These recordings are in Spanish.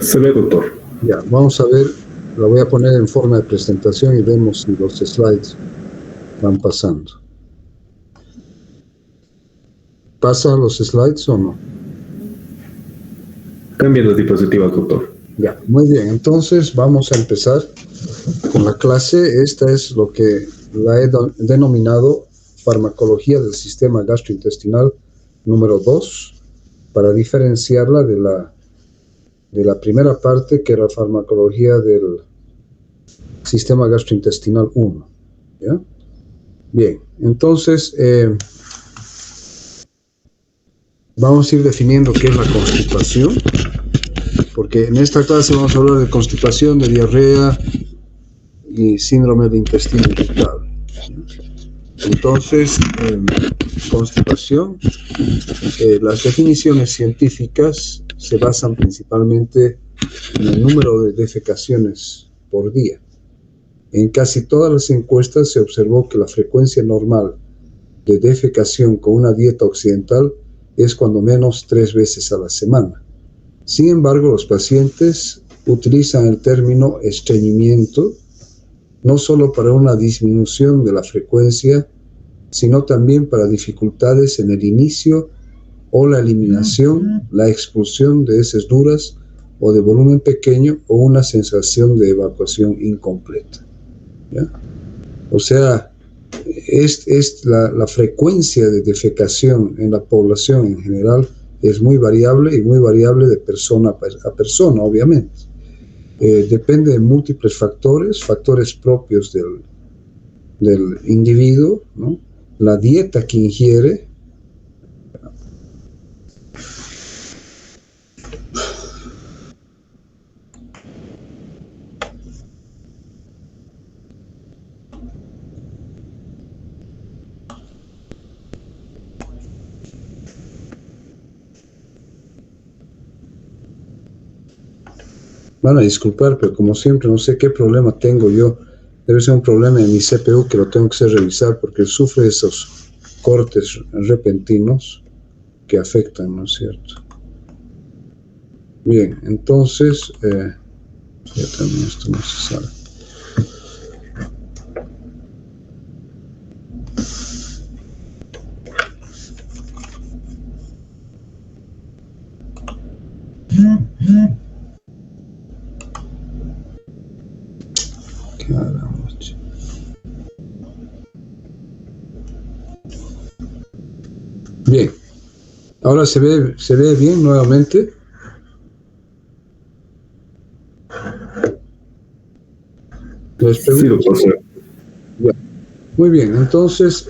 Se ve, doctor. Ya, vamos a ver, la voy a poner en forma de presentación y vemos si los slides van pasando. ¿Pasan los slides o no? Cambien los dispositivos, doctor. Ya, muy bien. Entonces vamos a empezar con la clase. Esta es lo que la he denominado farmacología del sistema gastrointestinal número 2, para diferenciarla de la primera parte, que era farmacología del sistema gastrointestinal 1. ¿Ya? Bien, entonces vamos a ir definiendo qué es la constipación, porque en esta clase vamos a hablar de constipación, de diarrea y síndrome de intestino irritable. Entonces, constipación, las definiciones científicas se basan principalmente en el número de defecaciones por día. En casi todas las encuestas se observó que la frecuencia normal de defecación con una dieta occidental es cuando menos 3 veces a la semana. Sin embargo, los pacientes utilizan el término estreñimiento no solo para una disminución de la frecuencia, sino también para dificultades en el inicio o la eliminación, la expulsión de heces duras o de volumen pequeño, o una sensación de evacuación incompleta. ¿Ya? O sea, la frecuencia de defecación en la población en general es muy variable, y muy variable de persona a persona, obviamente. Depende de múltiples factores propios del individuo, ¿no? La dieta que ingiere, van a disculpar, pero como siempre no sé qué problema tengo yo. Debe ser un problema en mi CPU que lo tengo que revisar, porque sufre esos cortes repentinos que afectan, ¿no es cierto? Bien, entonces, ya también esto no se sabe. Bien, ahora se ve bien nuevamente. Sí, doctor. Ya. Muy bien, entonces,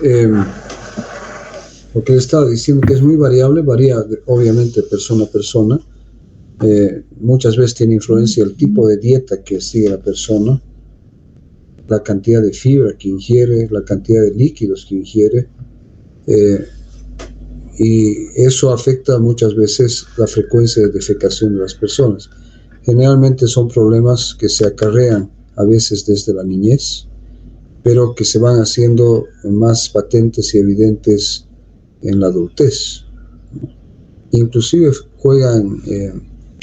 lo que estaba diciendo, que es muy variable, varía obviamente persona a persona. Muchas veces tiene influencia el tipo de dieta que sigue la persona, la cantidad de fibra que ingiere, la cantidad de líquidos que ingiere, y eso afecta muchas veces la frecuencia de defecación de las personas. Generalmente son problemas que se acarrean a veces desde la niñez, pero que se van haciendo más patentes y evidentes en la adultez. Inclusive juegan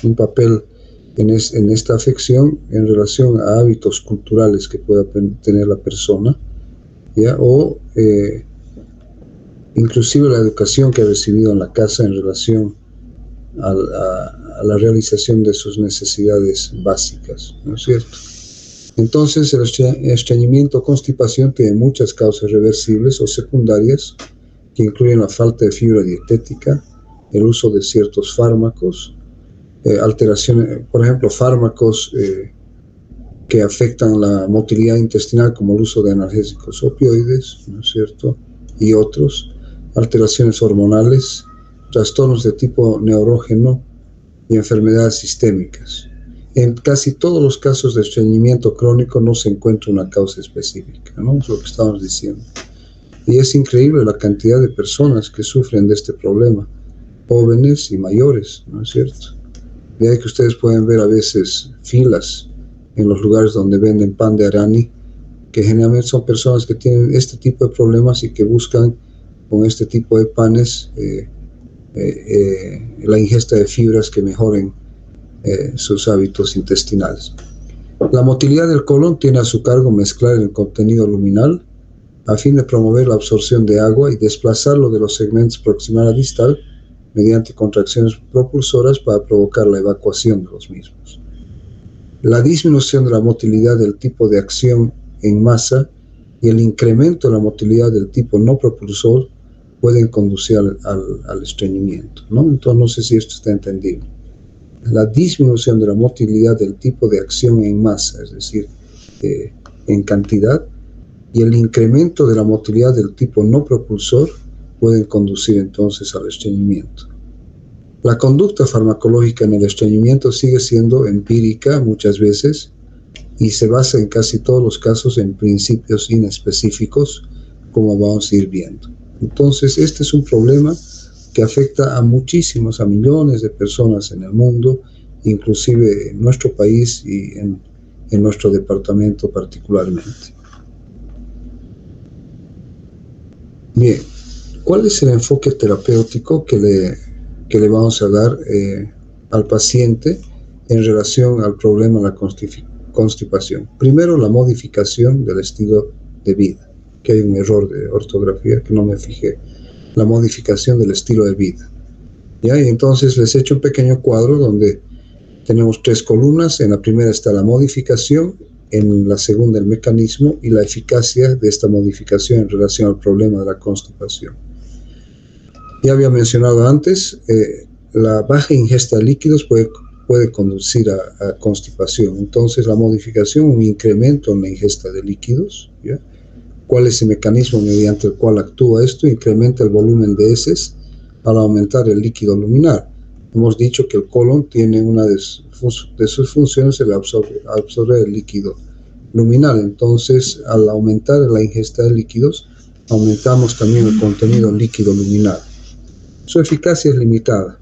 un papel en esta afección en relación a hábitos culturales que pueda tener la persona, ¿ya? O inclusive la educación que ha recibido en la casa en relación a la realización de sus necesidades básicas, ¿no es cierto? Entonces, el estreñimiento o constipación tiene muchas causas reversibles o secundarias, que incluyen la falta de fibra dietética, el uso de ciertos fármacos, alteraciones, por ejemplo, fármacos que afectan la motilidad intestinal, como el uso de analgésicos opioides, ¿no es cierto?, y otros, alteraciones hormonales, trastornos de tipo neurógeno y enfermedades sistémicas. En casi todos los casos de estreñimiento crónico no se encuentra una causa específica, ¿no? Es lo que estamos diciendo. Y es increíble la cantidad de personas que sufren de este problema, jóvenes y mayores, ¿no es cierto? De ahí que ustedes pueden ver a veces filas en los lugares donde venden pan de arani, que generalmente son personas que tienen este tipo de problemas y que buscan con este tipo de panes la ingesta de fibras que mejoren sus hábitos intestinales. La motilidad del colon tiene a su cargo mezclar el contenido luminal a fin de promover la absorción de agua y desplazarlo de los segmentos proximal a distal mediante contracciones propulsoras para provocar la evacuación de los mismos. La disminución de la motilidad del tipo de acción en masa y el incremento de la motilidad del tipo no propulsor pueden conducir al estreñimiento, ¿no? Entonces, no sé si esto está entendido. La disminución de la motilidad del tipo de acción en masa, es decir, en cantidad, y el incremento de la motilidad del tipo no propulsor pueden conducir entonces al estreñimiento. La conducta farmacológica en el estreñimiento sigue siendo empírica muchas veces y se basa en casi todos los casos en principios inespecíficos, como vamos a ir viendo. Entonces, este es un problema que afecta a muchísimos, a millones de personas en el mundo, inclusive en nuestro país y en nuestro departamento particularmente. Bien, ¿cuál es el enfoque terapéutico que le vamos a dar al paciente en relación al problema de la constipación? Primero, la modificación del estilo de vida, que hay un error de ortografía que no me fijé. La modificación del estilo de vida. ¿Ya? Y entonces les he hecho un pequeño cuadro donde tenemos 3 columnas. En la primera está la modificación, en la segunda el mecanismo y la eficacia de esta modificación en relación al problema de la constipación. Ya había mencionado antes, la baja ingesta de líquidos puede conducir a constipación. Entonces la modificación, un incremento en la ingesta de líquidos, ¿ya? ¿Cuál es el mecanismo mediante el cual actúa esto? Incrementa el volumen de heces al aumentar el líquido luminal. Hemos dicho que el colon tiene una de sus funciones, el absorber el líquido luminal. Entonces, al aumentar la ingesta de líquidos, aumentamos también el contenido líquido luminal. Su eficacia es limitada.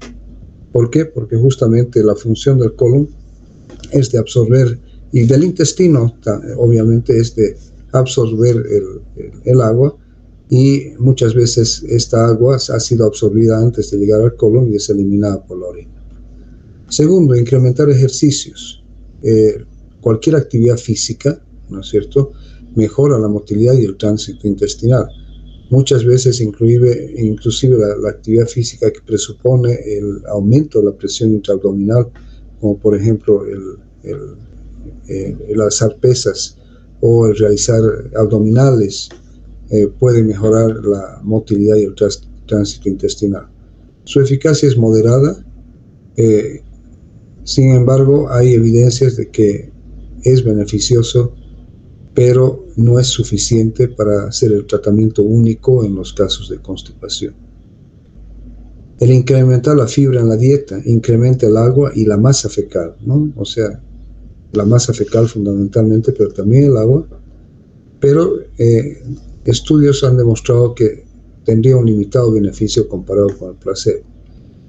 ¿Por qué? Porque justamente la función del colon es de absorber, y del intestino obviamente es de absorber el agua, y muchas veces esta agua ha sido absorbida antes de llegar al colon y es eliminada por la orina. Segundo, incrementar ejercicios. Cualquier actividad física, ¿no es cierto?, mejora la motilidad y el tránsito intestinal. Muchas veces inclusive la actividad física que presupone el aumento de la presión intraabdominal, como por ejemplo el alzar pesas o el realizar abdominales, puede mejorar la motilidad y el tránsito intestinal. Su eficacia es moderada, sin embargo hay evidencias de que es beneficioso, pero no es suficiente para hacer el tratamiento único en los casos de constipación. El incrementar la fibra en la dieta incrementa el agua y la masa fecal, ¿no? O sea, la masa fecal fundamentalmente, pero también el agua. Pero estudios han demostrado que tendría un limitado beneficio comparado con el placebo.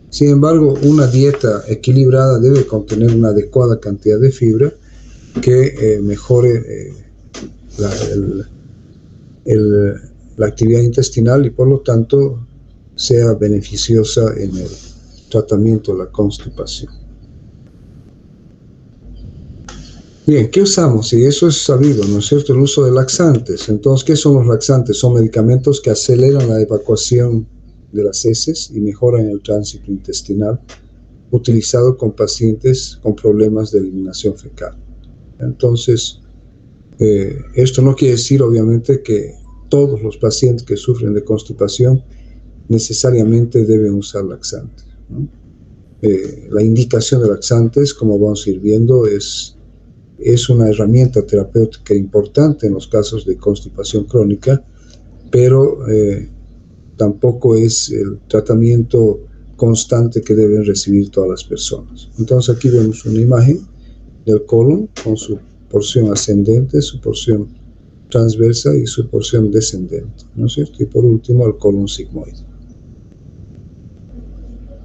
Sin embargo, una dieta equilibrada debe contener una adecuada cantidad de fibra que mejore la actividad intestinal y por lo tanto sea beneficiosa en el tratamiento de la constipación. Bien, ¿qué usamos? Y eso es sabido, ¿no es cierto? El uso de laxantes. Entonces, ¿qué son los laxantes? Son medicamentos que aceleran la evacuación de las heces y mejoran el tránsito intestinal, utilizado con pacientes con problemas de eliminación fecal. Entonces, esto no quiere decir, obviamente, que todos los pacientes que sufren de constipación necesariamente deben usar laxantes, ¿no? La indicación de laxantes, como vamos a ir viendo, es una herramienta terapéutica importante en los casos de constipación crónica, pero tampoco es el tratamiento constante que deben recibir todas las personas. Entonces aquí vemos una imagen del colon con su porción ascendente, su porción transversa y su porción descendente, ¿no es cierto? Y por último el colon sigmoide.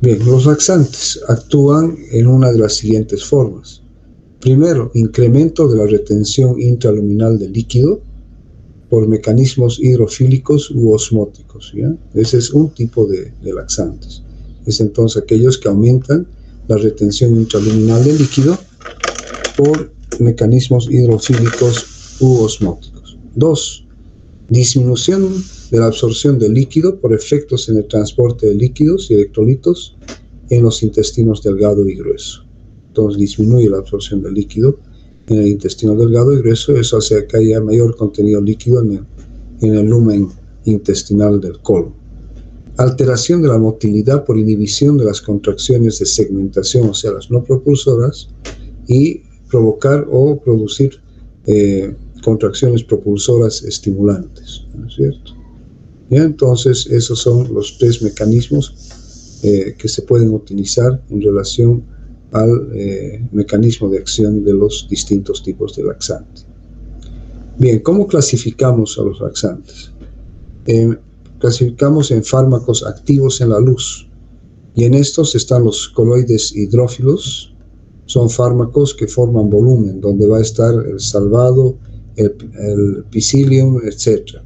Bien, los laxantes actúan en una de las siguientes formas. Primero, incremento de la retención intraluminal de líquido por mecanismos hidrofílicos u osmóticos, ¿ya? Ese es un tipo de laxantes. Es entonces aquellos que aumentan la retención intraluminal del líquido por mecanismos hidrofílicos u osmóticos. 2. Disminución de la absorción del líquido por efectos en el transporte de líquidos y electrolitos en los intestinos delgado y grueso. Entonces disminuye la absorción del líquido en el intestino delgado y grueso, eso hace que haya mayor contenido líquido en el lumen intestinal del colon. Alteración de la motilidad por inhibición de las contracciones de segmentación, o sea, las no propulsoras, y provocar o producir contracciones propulsoras estimulantes, ¿no es cierto? ¿Ya? Entonces, esos son los 3 mecanismos que se pueden utilizar en relación al mecanismo de acción de los distintos tipos de laxante. Bien, ¿cómo clasificamos a los laxantes? Clasificamos en fármacos activos en la luz, y en estos están los coloides hidrófilos. Son fármacos que forman volumen, donde va a estar el salvado, el psyllium, etc.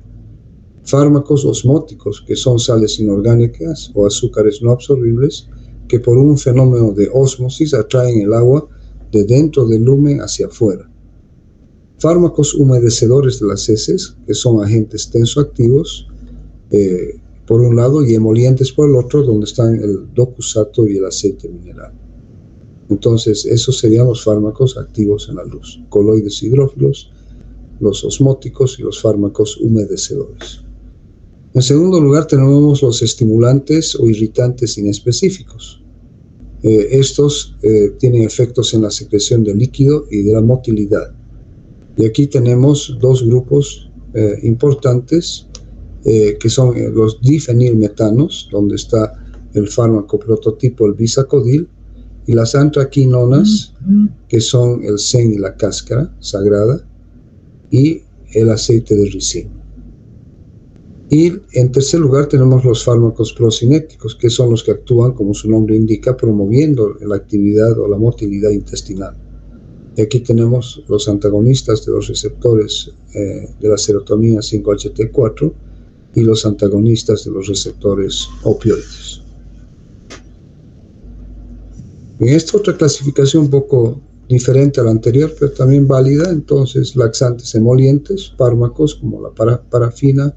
Fármacos osmóticos, que son sales inorgánicas o azúcares no absorbibles, que por un fenómeno de ósmosis atraen el agua de dentro del lumen hacia afuera. Fármacos humedecedores de las heces, que son agentes tensoactivos, por un lado, y emolientes por el otro, donde están el docusato y el aceite mineral. Entonces, esos serían los fármacos activos en la luz: coloides hidrófilos, los osmóticos y los fármacos humedecedores. En segundo lugar, tenemos los estimulantes o irritantes inespecíficos. Estos tienen efectos en la secreción de líquido y de la motilidad. Y aquí tenemos 2 grupos importantes, que son los difenilmetanos, donde está el fármaco prototipo, el bisacodil, y las antraquinonas, que son el sen y la cáscara sagrada, y el aceite de ricino. Y en tercer lugar tenemos los fármacos procinéticos, que son los que actúan, como su nombre indica, promoviendo la actividad o la motilidad intestinal. Y aquí tenemos los antagonistas de los receptores de la serotonina 5-HT4 y los antagonistas de los receptores opioides. En esta otra clasificación un poco diferente a la anterior, pero también válida, entonces laxantes emolientes, fármacos como la parafina,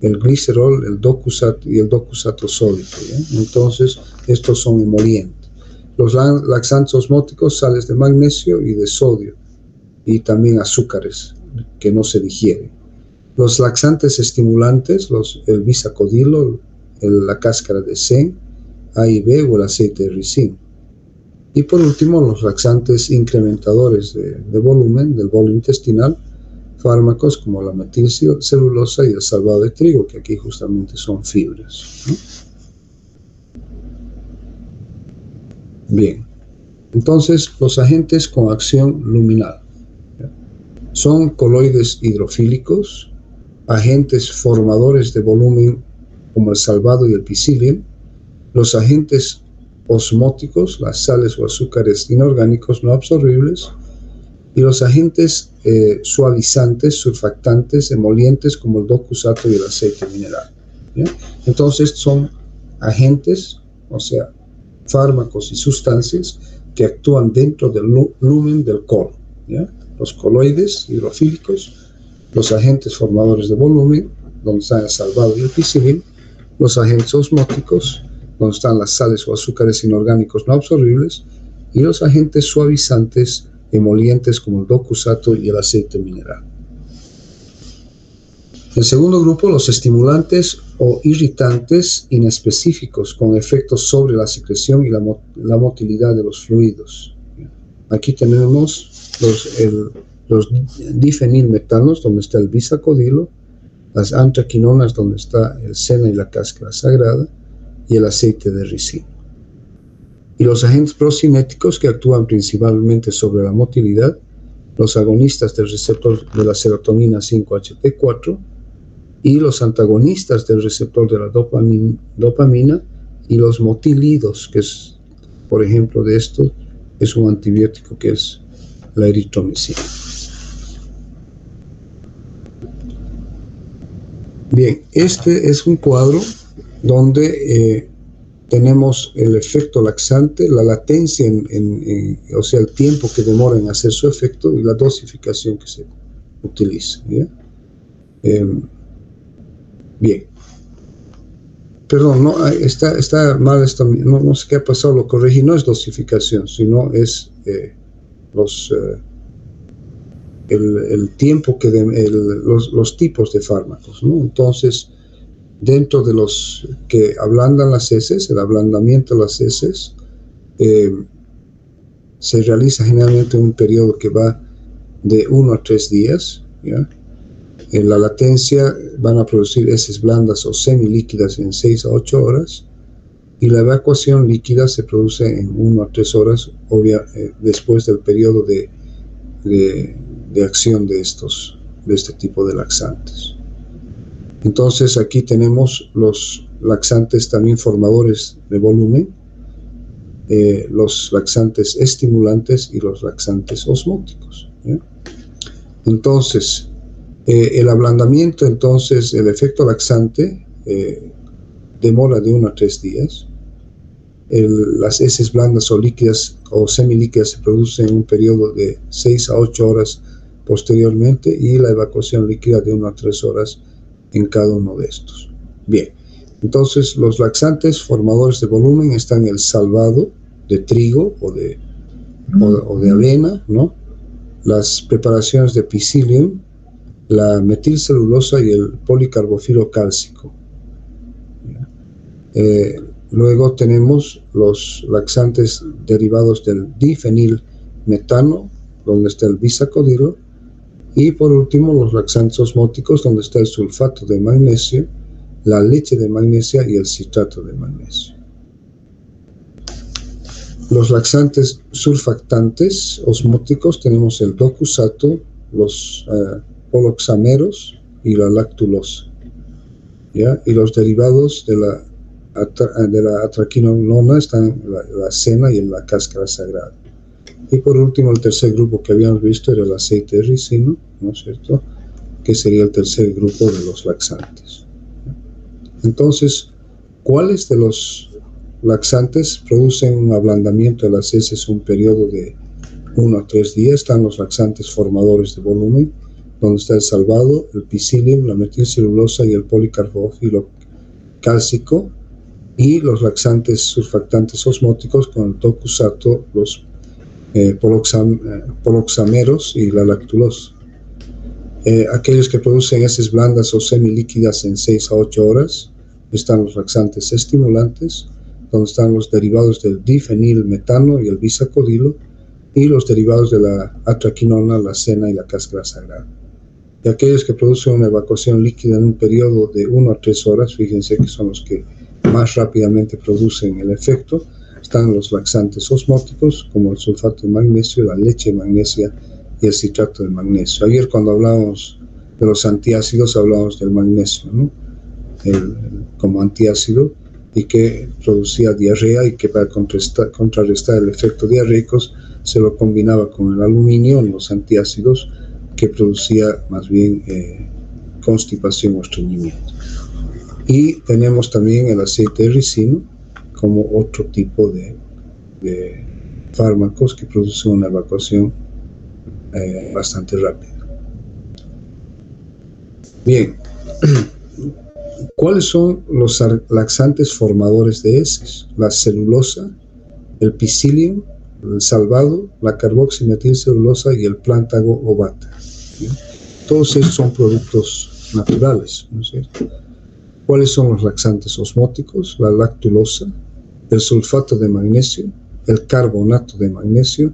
el glicerol, el docusato y el docusato sódico, ¿ya? Entonces, estos son emolientes. Los laxantes osmóticos, sales de magnesio y de sodio, y también azúcares que no se digieren. Los laxantes estimulantes, el bisacodilo, la cáscara de sen, A y B o el aceite de ricino. Y por último, los laxantes incrementadores de volumen, del bolo intestinal, fármacos como la metilcelulosa y el salvado de trigo, que aquí justamente son fibras, ¿no? Bien, entonces los agentes con acción luminal son coloides hidrofílicos, agentes formadores de volumen como el salvado y el psyllium, los agentes osmóticos, las sales o azúcares inorgánicos no absorbibles, y los agentes suavizantes, surfactantes, emolientes como el docusato y el aceite mineral, ¿ya? Entonces son agentes, o sea, fármacos y sustancias que actúan dentro del lumen del colon, ¿ya? Los coloides hidrofílicos, los agentes formadores de volumen, donde están el salvado y el psyllium, los agentes osmóticos, donde están las sales o azúcares inorgánicos no absorbibles, y los agentes suavizantes emolientes como el docusato y el aceite mineral. El segundo grupo, los estimulantes o irritantes inespecíficos con efectos sobre la secreción y la motilidad de los fluidos. Aquí tenemos los difenilmetanos, donde está el bisacodilo, las antraquinonas, donde está el sena y la cáscara sagrada, y el aceite de ricino. Y los agentes procinéticos, que actúan principalmente sobre la motilidad, los agonistas del receptor de la serotonina 5-HT4 y los antagonistas del receptor de la dopamina y los motilidos, que es, por ejemplo, de esto, es un antibiótico que es la eritromicina. Bien, este es un cuadro donde tenemos el efecto laxante, la latencia, o sea, el tiempo que demora en hacer su efecto y la dosificación que se utiliza. ¿Ya? Bien. Perdón, no, está mal esto, no sé qué ha pasado, lo corregí, no es dosificación, sino es el tiempo que los tipos de fármacos, ¿no? Entonces, dentro de los que ablandan las heces, el ablandamiento de las heces se realiza generalmente en un periodo que va de 1 a 3 días, ¿ya? En la latencia van a producir heces blandas o semilíquidas en 6 a 8 horas y la evacuación líquida se produce en 1 a 3 horas después del periodo de acción de este tipo de laxantes. Entonces aquí tenemos los laxantes también formadores de volumen, los laxantes estimulantes y los laxantes osmóticos, ¿ya? Entonces, el ablandamiento, entonces, el efecto laxante demora de 1 a 3 días. Las heces blandas o líquidas o semilíquidas se producen en un periodo de 6 a 8 horas posteriormente y la evacuación líquida de 1 a 3 horas en cada uno de estos. Bien, entonces los laxantes formadores de volumen están el salvado de trigo o de avena, ¿no? Las preparaciones de psyllium, la metilcelulosa y el policarbofilo cálcico. Luego tenemos los laxantes derivados del difenilmetano, donde está el bisacodilo, y por último los laxantes osmóticos, donde está el sulfato de magnesio, la leche de magnesia y el citrato de magnesio. Los laxantes surfactantes osmóticos tenemos el docusato, los poloxameros y la lactulosa, ¿ya? Y los derivados de la atraquinona están la cena y la cáscara sagrada. Y por último, el tercer grupo que habíamos visto era el aceite de ricino, ¿no es cierto?, que sería el tercer grupo de los laxantes. Entonces, ¿cuáles de los laxantes producen un ablandamiento de las heces en un periodo de 1 a 3 días? Están los laxantes formadores de volumen, donde está el salvado, el psyllium, la metilcelulosa y el policarbofilo cálcico, y los laxantes surfactantes osmóticos con el docusato, los poloxameros y la lactulosa. Aquellos que producen heces blandas o semilíquidas en 6 a 8 horas están los laxantes estimulantes, donde están los derivados del difenilmetano y el bisacodilo, y los derivados de la atraquinona, la cena y la cáscara sagrada. Y aquellos que producen una evacuación líquida en un periodo de 1 a 3 horas, fíjense que son los que más rápidamente producen el efecto, están los laxantes osmóticos, como el sulfato de magnesio, la leche de magnesia y el citrato de magnesio. Ayer cuando hablábamos de los antiácidos, hablábamos del magnesio, ¿no? Como antiácido, y que producía diarrea, y que para contrarrestar el efecto diarreico se lo combinaba con el aluminio en los antiácidos, que producía más bien constipación o estreñimiento. Y tenemos también el aceite de ricino como otro tipo de fármacos que producen una evacuación bastante rápida. Bien, ¿cuáles son los laxantes formadores de heces? La celulosa, el psyllium, el salvado, la carboximetilcelulosa y el plántago o bata. ¿Sí? Todos estos son productos naturales, ¿no es cierto? ¿Cuáles son los laxantes osmóticos? La lactulosa, el sulfato de magnesio, el carbonato de magnesio,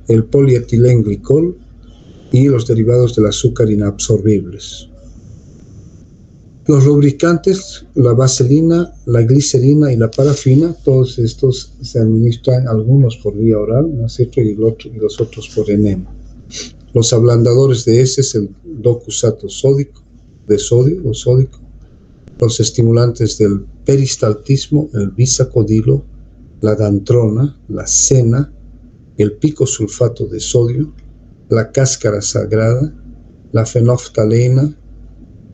el polietilenglicol y los derivados del azúcar inabsorbibles. Los lubricantes, la vaselina, la glicerina y la parafina, todos estos se administran, algunos por vía oral, ¿no es cierto?, y los otros por enema. Los ablandadores de heces, el docusato de sodio o sódico, los estimulantes del peristaltismo, el bisacodilo, la dantrona, la cena, el picosulfato de sodio, la cáscara sagrada, la fenoftalena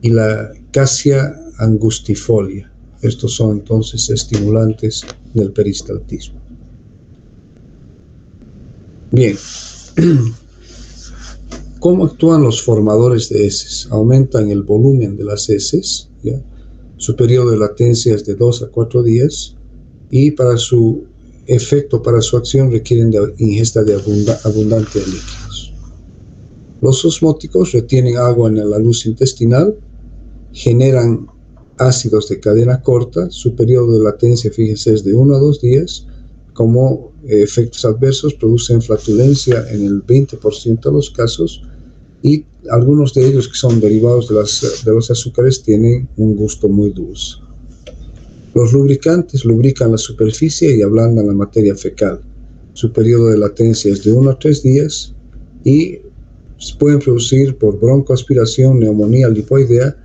y la Cassia angustifolia. Estos son entonces estimulantes del peristaltismo. Bien, ¿cómo actúan los formadores de heces? Aumentan el volumen de las heces, ¿ya? Su periodo de latencia es de 2 a 4 días y para su efecto, para su acción, requieren de ingesta de abundante de líquidos. Los osmóticos retienen agua en la luz intestinal, generan ácidos de cadena corta, su periodo de latencia, fíjense, es de 1 a 2 días. Como efectos adversos producen flatulencia en el 20% de los casos y algunos de ellos que son derivados de los azúcares tienen un gusto muy dulce. Los lubricantes lubrican la superficie y ablandan la materia fecal. Su periodo de latencia es de 1 a 3 días y se pueden producir por broncoaspiración, neumonía lipoidea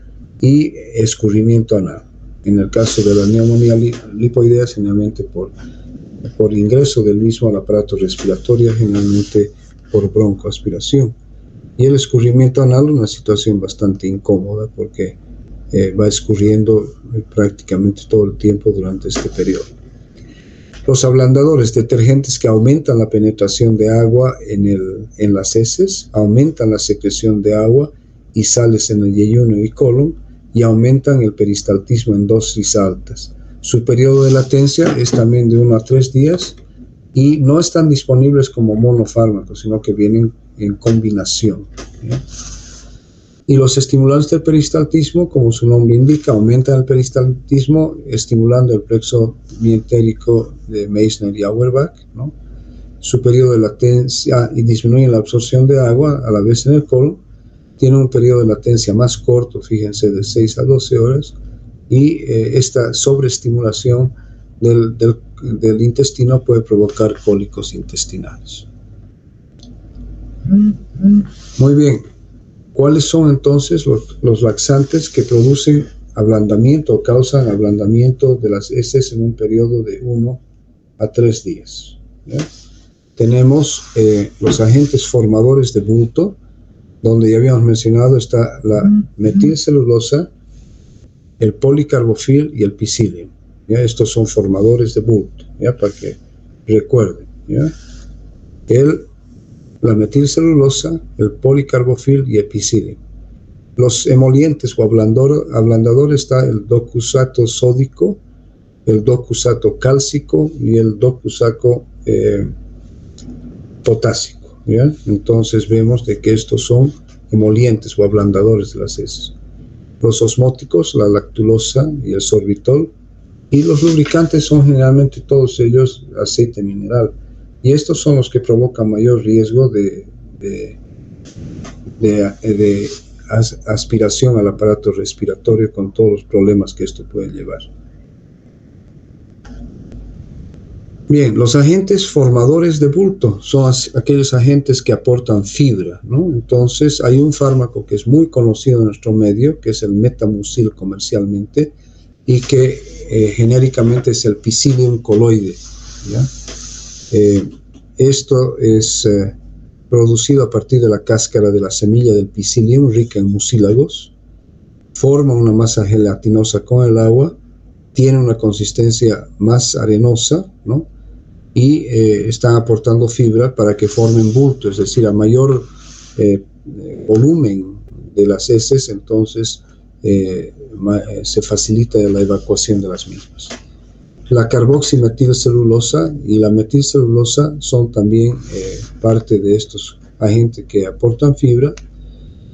y escurrimiento anal. En el caso de la neumonía lipoidea, generalmente por ingreso del mismo al aparato respiratorio, generalmente por broncoaspiración. Y el escurrimiento anal, una situación bastante incómoda porque va escurriendo prácticamente todo el tiempo durante este periodo. Los ablandadores, detergentes que aumentan la penetración de agua en las heces, aumentan la secreción de agua y sales en el yeyuno y colon y aumentan el peristaltismo en dosis altas. Su periodo de latencia es también de 1 a 3 días y no están disponibles como monofármacos, sino que vienen en combinación, ¿ya? Y los estimulantes del peristaltismo, como su nombre indica, aumentan el peristaltismo estimulando el plexo mientérico de Meissner y Auerbach, ¿no? Su periodo de latencia y disminuyen la absorción de agua a la vez en el colon. Tiene un periodo de latencia más corto, fíjense, de 6 a 12 horas, y esta sobreestimulación del intestino puede provocar cólicos intestinales. Muy bien, ¿cuáles son entonces los laxantes que producen ablandamiento o causan ablandamiento de las heces en un periodo de 1 a 3 días? ¿Ya? Tenemos los agentes formadores de bulto, donde ya habíamos mencionado está la metilcelulosa, el policarbofil y el psyllium. ¿Ya? Estos son formadores de bulto, ¿ya? Para que recuerden, ¿ya? La metilcelulosa, el policarbofil y el psyllium. Los emolientes o ablandadores está el docusato sódico, el docusato cálcico y el docusato potásico, ¿ya? Entonces vemos de que estos son emolientes o ablandadores de las heces. Los osmóticos, la lactulosa y el sorbitol, y los lubricantes son generalmente todos ellos aceite mineral, y estos son los que provocan mayor riesgo de aspiración al aparato respiratorio con todos los problemas que esto puede llevar. Bien, los agentes formadores de bulto son aquellos agentes que aportan fibra, ¿no? Entonces, hay un fármaco que es muy conocido en nuestro medio, que es el metamucil comercialmente, y que genéricamente es el Psyllium colloide, ¿ya? Esto es producido a partir de la cáscara de la semilla del Psyllium, rica en mucílagos, forma una masa gelatinosa con el agua, tiene una consistencia más arenosa, ¿no? Y están aportando fibra para que formen bulto, es decir, a mayor volumen de las heces, entonces se facilita la evacuación de las mismas. La carboximetilcelulosa y la metilcelulosa son también parte de estos agentes que aportan fibra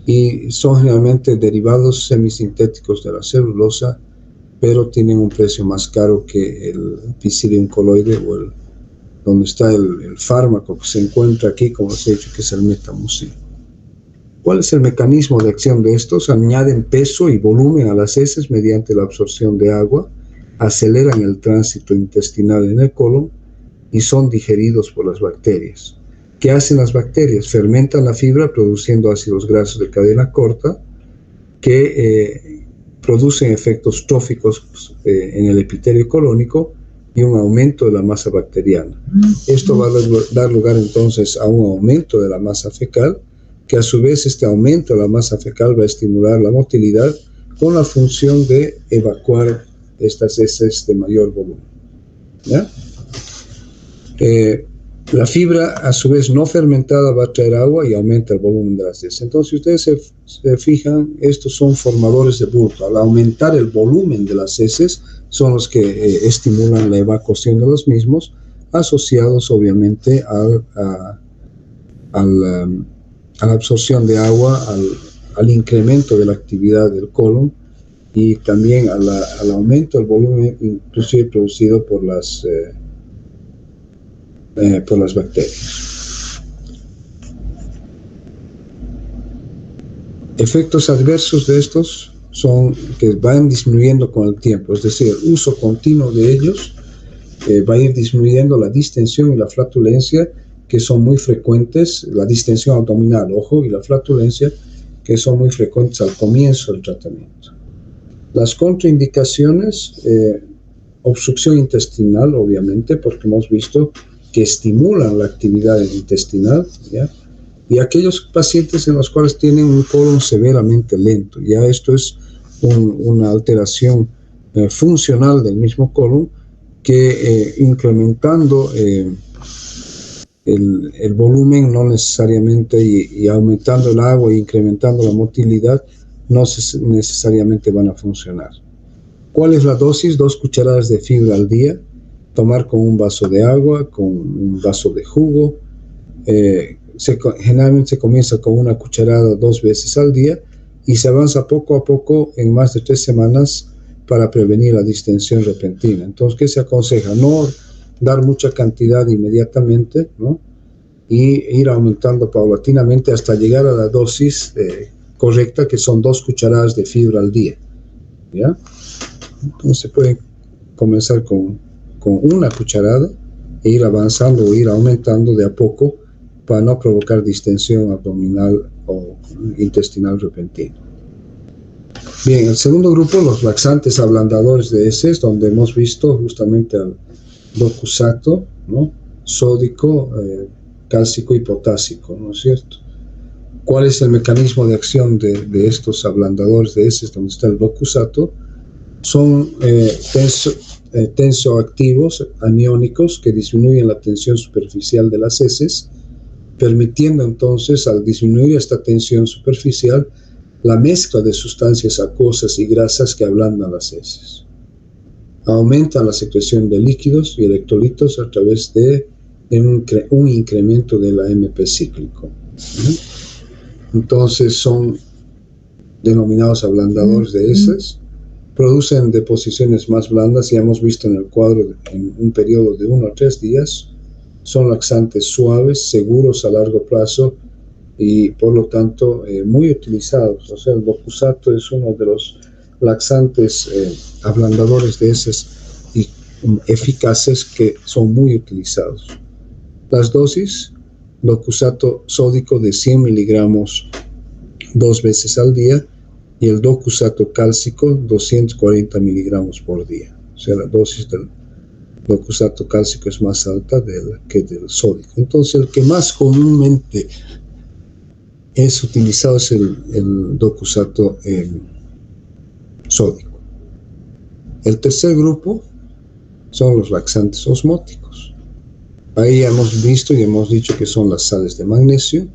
y son generalmente derivados semisintéticos de la celulosa, pero tienen un precio más caro que el Psyllium colloide o donde está el fármaco que se encuentra aquí, como os he dicho, que es el metamucil. ¿Cuál es el mecanismo de acción de estos? Añaden peso y volumen a las heces mediante la absorción de agua, aceleran el tránsito intestinal en el colon y son digeridos por las bacterias. ¿Qué hacen las bacterias? Fermentan la fibra produciendo ácidos grasos de cadena corta que producen efectos tróficos en el epitelio colónico y un aumento de la masa bacteriana. Esto va a dar lugar entonces a un aumento de la masa fecal, que a su vez este aumento de la masa fecal va a estimular la motilidad con la función de evacuar estas heces de mayor volumen, ¿ya? La fibra, a su vez no fermentada, va a traer agua y aumenta el volumen de las heces. Entonces, si ustedes se fijan, estos son formadores de bulto. Al aumentar el volumen de las heces, son los que estimulan la evacuación de los mismos, asociados obviamente a la absorción de agua, al incremento de la actividad del colon y también al aumento del volumen, inclusive producido por las bacterias. Efectos adversos de estos son que van disminuyendo con el tiempo, es decir, el uso continuo de ellos va a ir disminuyendo la distensión y la flatulencia, que son muy frecuentes, la distensión abdominal, ojo, y la flatulencia, que son muy frecuentes al comienzo del tratamiento. Las contraindicaciones, obstrucción intestinal, obviamente, porque hemos visto que estimulan la actividad intestinal, ¿ya? Y aquellos pacientes en los cuales tienen un colon severamente lento, ya esto es una alteración funcional del mismo colon, que incrementando el volumen, no necesariamente, y aumentando el agua e incrementando la motilidad, no necesariamente van a funcionar. ¿Cuál es la dosis? 2 cucharadas de fibra al día, tomar con un vaso de agua, con un vaso de jugo. Generalmente se comienza con 1 cucharada 2 veces al día y se avanza poco a poco en más de 3 semanas para prevenir la distensión repentina. Entonces, ¿qué se aconseja? No dar mucha cantidad inmediatamente, ¿no? Y ir aumentando paulatinamente hasta llegar a la dosis correcta, que son 2 cucharadas de fibra al día, ¿ya? Entonces se puede comenzar con 1 cucharada e ir avanzando o ir aumentando de a poco para no provocar distensión abdominal o intestinal repentina. Bien, el segundo grupo, los laxantes ablandadores de heces, donde hemos visto justamente al docusato, ¿no? Sódico, cálcico y potásico, ¿no es cierto? ¿Cuál es el mecanismo de acción de estos ablandadores de heces donde está el docusato? Son tensoactivos aniónicos que disminuyen la tensión superficial de las heces, permitiendo entonces, al disminuir esta tensión superficial, la mezcla de sustancias acuosas y grasas que ablandan las heces. Aumenta la secreción de líquidos y electrolitos a través de un incremento del AMP cíclico. Entonces son denominados ablandadores de heces, producen deposiciones más blandas, ya hemos visto en el cuadro, en un periodo de 1 a 3 días, son laxantes suaves, seguros a largo plazo y por lo tanto muy utilizados. O sea, el docusato es uno de los laxantes ablandadores de heces y eficaces que son muy utilizados. Las dosis: docusato sódico de 100 miligramos 2 veces al día y el docusato cálcico 240 miligramos por día. O sea, la dosis del docusato cálcico es más alta que del sódico. Entonces, el que más comúnmente es utilizado es el docusato sódico. El tercer grupo son los laxantes osmóticos. Ahí hemos visto y hemos dicho que son las sales de magnesio,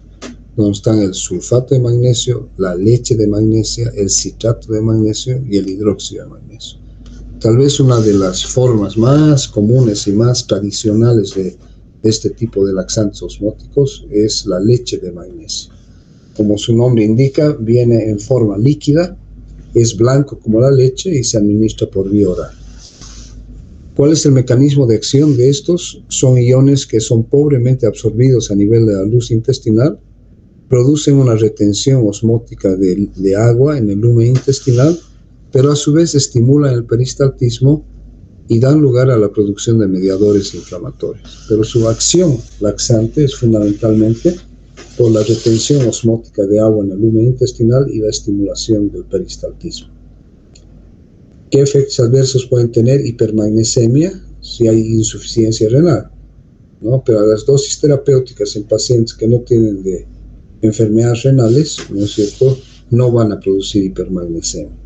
donde están el sulfato de magnesio, la leche de magnesia, el citrato de magnesio y el hidróxido de magnesio. Tal vez una de las formas más comunes y más tradicionales de este tipo de laxantes osmóticos es la leche de magnesio. Como su nombre indica, viene en forma líquida, es blanco como la leche y se administra por vía oral. ¿Cuál es el mecanismo de acción de estos? Son iones que son pobremente absorbidos a nivel de la luz intestinal, producen una retención osmótica de agua en el lumen intestinal, pero a su vez estimulan el peristaltismo y dan lugar a la producción de mediadores inflamatorios. Pero su acción laxante es fundamentalmente por la retención osmótica de agua en el lumen intestinal y la estimulación del peristaltismo. ¿Qué efectos adversos pueden tener? Hipermagnesemia, si hay insuficiencia renal, ¿no? Pero las dosis terapéuticas en pacientes que no tienen de enfermedades renales, ¿no es cierto?, no van a producir hipermagnesemia.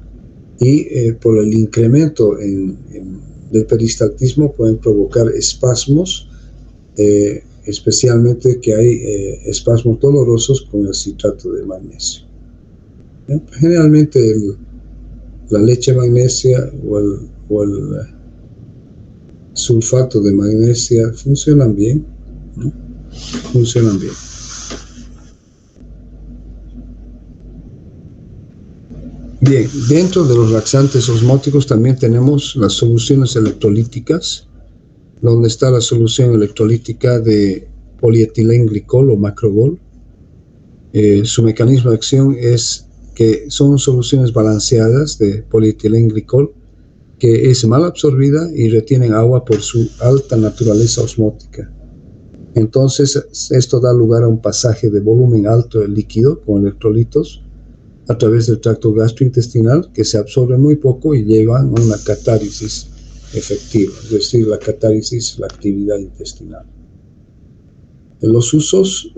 y por el incremento del peristaltismo pueden provocar espasmos, especialmente que hay espasmos dolorosos con el citrato de magnesio. Generalmente la leche magnesia o el sulfato de magnesia funcionan bien, ¿no? Funcionan bien. Bien, dentro de los laxantes osmóticos también tenemos las soluciones electrolíticas, donde está la solución electrolítica de polietilenglicol o macrobol. Su mecanismo de acción es que son soluciones balanceadas de polietilenglicol que es mal absorbida y retienen agua por su alta naturaleza osmótica. Entonces, esto da lugar a un pasaje de volumen alto del líquido con electrolitos a través del tracto gastrointestinal, que se absorbe muy poco y llevan a una catáresis efectiva, es decir, la catáresis es la actividad intestinal. En los usos,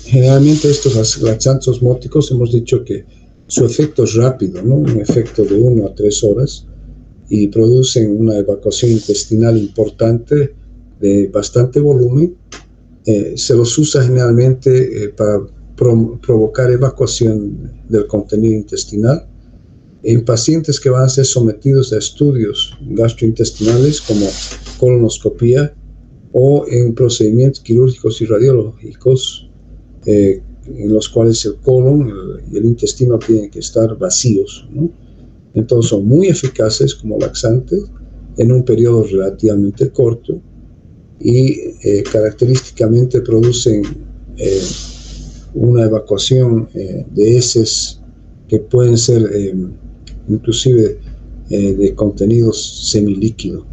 generalmente estos laxantes osmóticos hemos dicho que su efecto es rápido, ¿no? Un efecto de 1 a 3 horas, y producen una evacuación intestinal importante de bastante volumen. Se los usa generalmente para provocar evacuación del contenido intestinal en pacientes que van a ser sometidos a estudios gastrointestinales como colonoscopía o en procedimientos quirúrgicos y radiológicos en los cuales el colon y el intestino tienen que estar vacíos, ¿no? Entonces son muy eficaces como laxantes en un periodo relativamente corto y característicamente producen una evacuación de heces que pueden ser inclusive de contenidos semilíquido,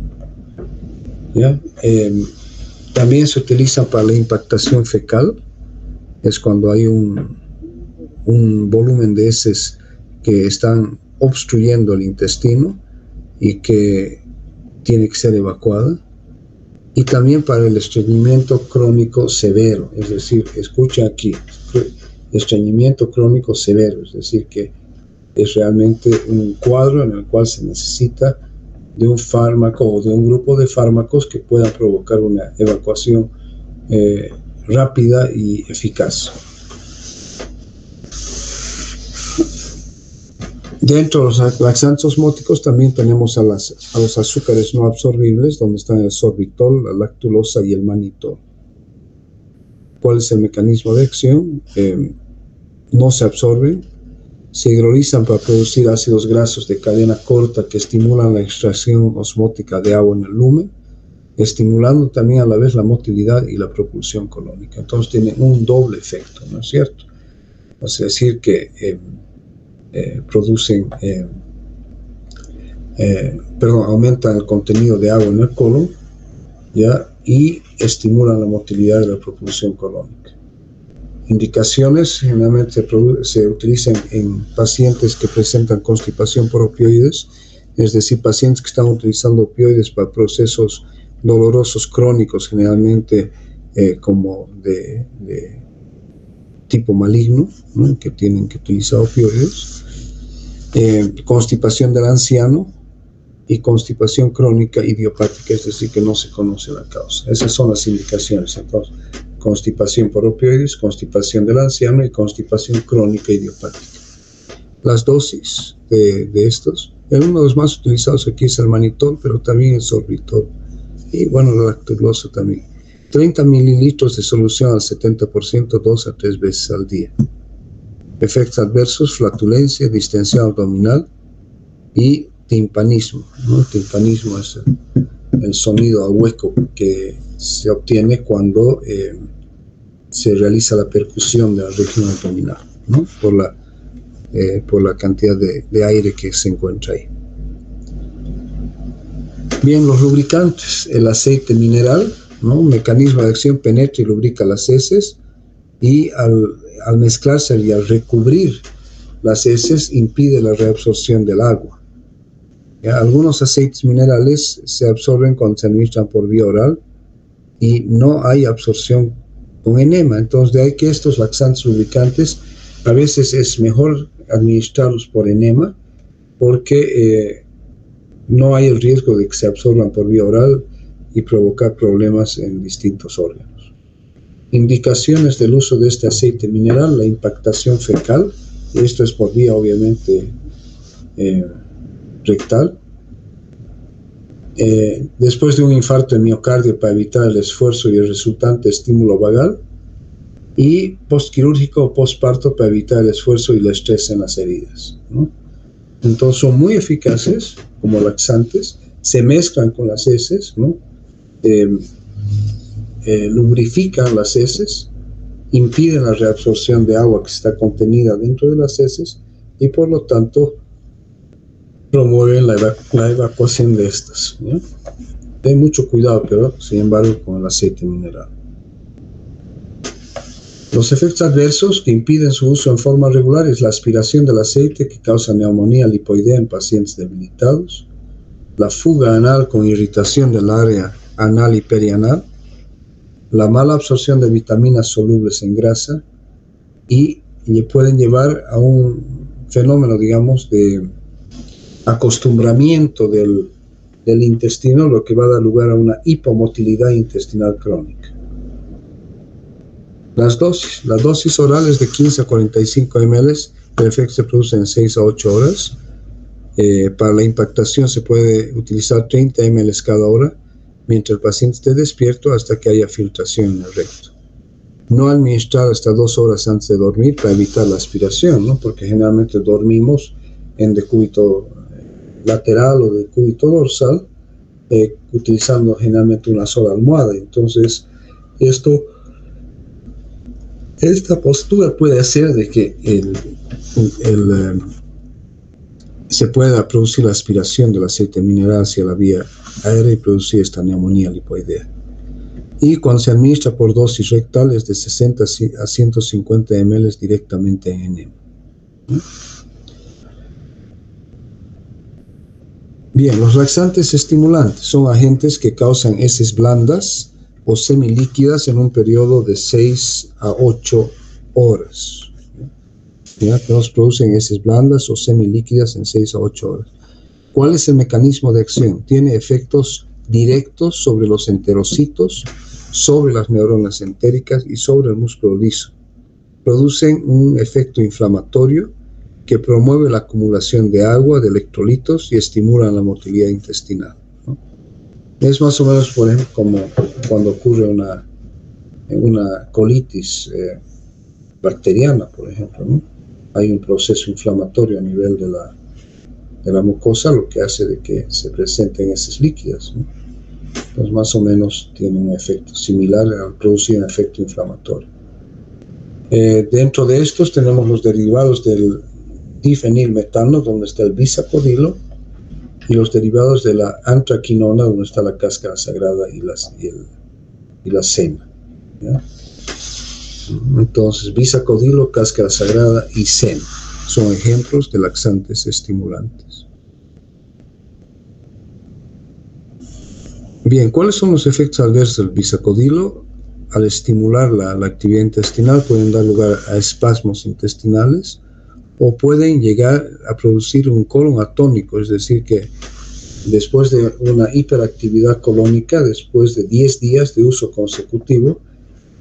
¿ya? También se utilizan para la impactación fecal, es cuando hay un volumen de heces que están obstruyendo el intestino y que tiene que ser evacuada. Y también para el estreñimiento crónico severo, es decir, escucha aquí, estreñimiento crónico severo, es decir, que es realmente un cuadro en el cual se necesita de un fármaco o de un grupo de fármacos que puedan provocar una evacuación rápida y eficaz. Dentro de los laxantes osmóticos también tenemos a los azúcares no absorbibles, donde están el sorbitol, la lactulosa y el manitol. ¿Cuál es el mecanismo de acción? No se absorben, se hidrolizan para producir ácidos grasos de cadena corta que estimulan la extracción osmótica de agua en el lumen, estimulando también a la vez la motilidad y la propulsión colónica. Entonces tienen un doble efecto, ¿no es cierto? Es decir, que producen, aumentan el contenido de agua en el colon, ¿ya? Y estimulan la motilidad de la propulsión colónica. Indicaciones generalmente se utilizan en pacientes que presentan constipación por opioides, es decir, pacientes que están utilizando opioides para procesos dolorosos crónicos, generalmente como de tipo maligno, ¿no? Que tienen que utilizar opioides. Constipación del anciano y constipación crónica idiopática, es decir, que no se conoce la causa. Esas son las indicaciones. Entonces, constipación por opioides, constipación del anciano y constipación crónica idiopática. Las dosis de estos, uno de los más utilizados aquí es el manitol, pero también el sorbitol y bueno, la lactulosa también. 30 mililitros de solución al 70%, 2 a 3 veces al día. Efectos adversos: flatulencia, distensión abdominal y timpanismo, ¿no? Timpanismo es el sonido a hueco que se obtiene cuando se realiza la percusión de la región abdominal, ¿no? Por la cantidad de aire que se encuentra ahí. Bien, los lubricantes: el aceite mineral, ¿no? Un mecanismo de acción: penetra y lubrica las heces, y al mezclarse y al recubrir las heces impide la reabsorción del agua. ¿Ya? Algunos aceites minerales se absorben cuando se administran por vía oral y no hay absorción con enema. Entonces, de ahí que estos laxantes lubricantes a veces es mejor administrarlos por enema porque no hay el riesgo de que se absorban por vía oral y provocar problemas en distintos órganos. Indicaciones del uso de este aceite mineral: la impactación fecal, esto es por vía obviamente rectal, después de un infarto de miocardio para evitar el esfuerzo y el resultante estímulo vagal, y postquirúrgico o postparto para evitar el esfuerzo y el estrés en las heridas, ¿no? Entonces son muy eficaces como laxantes, se mezclan con las heces, ¿no? Lubrifican las heces, impiden la reabsorción de agua que está contenida dentro de las heces y por lo tanto promueven la evacuación de estas, ¿no? Ten mucho cuidado, pero sin embargo con el aceite mineral. Los efectos adversos que impiden su uso en forma regular es la aspiración del aceite, que causa neumonía lipoidea en pacientes debilitados, la fuga anal con irritación del área anal y perianal, la mala absorción de vitaminas solubles en grasa, y le pueden llevar a un fenómeno, digamos, de acostumbramiento del intestino, lo que va a dar lugar a una hipomotilidad intestinal crónica. Las dosis orales de 15 a 45 ml, el efecto se produce en 6 a 8 horas. Para la impactación se puede utilizar 30 ml cada hora, mientras el paciente esté despierto hasta que haya filtración en el recto. No administrar hasta 2 horas antes de dormir para evitar la aspiración, ¿no? Porque generalmente dormimos en decúbito lateral o decúbito dorsal, utilizando generalmente una sola almohada. Entonces, esta postura puede hacer de que se pueda producir la aspiración del aceite mineral hacia la vía aérea y producir esta neumonía lipoidea. Y cuando se administra por dosis rectal es de 60 a 150 ml directamente en enema. Bien, los laxantes estimulantes son agentes que causan heces blandas o semilíquidas en un periodo de 6 a 8 horas. ¿Ya? Que nos producen heces blandas o semilíquidas en 6 a 8 horas. ¿Cuál es el mecanismo de acción? Tiene efectos directos sobre los enterocitos, sobre las neuronas entéricas y sobre el músculo liso. Producen un efecto inflamatorio que promueve la acumulación de agua, de electrolitos y estimulan la motilidad intestinal, ¿no? Es más o menos, por ejemplo, como cuando ocurre una colitis bacteriana, por ejemplo, ¿no? Hay un proceso inflamatorio a nivel de la mucosa, lo que hace de que se presenten heces líquidas, ¿no? Pues más o menos tiene un efecto similar al producir un efecto inflamatorio. Dentro de estos tenemos los derivados del difenilmetano, donde está el bisacodilo, y los derivados de la antraquinona, donde está la cáscara sagrada y la sema, ¿ya? Entonces, bisacodilo, cáscara sagrada y sema son ejemplos de laxantes estimulantes. Bien, ¿cuáles son los efectos adversos del bisacodilo? Al estimular la actividad intestinal pueden dar lugar a espasmos intestinales o pueden llegar a producir un colon atónico, es decir, que después de una hiperactividad colónica, después de 10 días de uso consecutivo,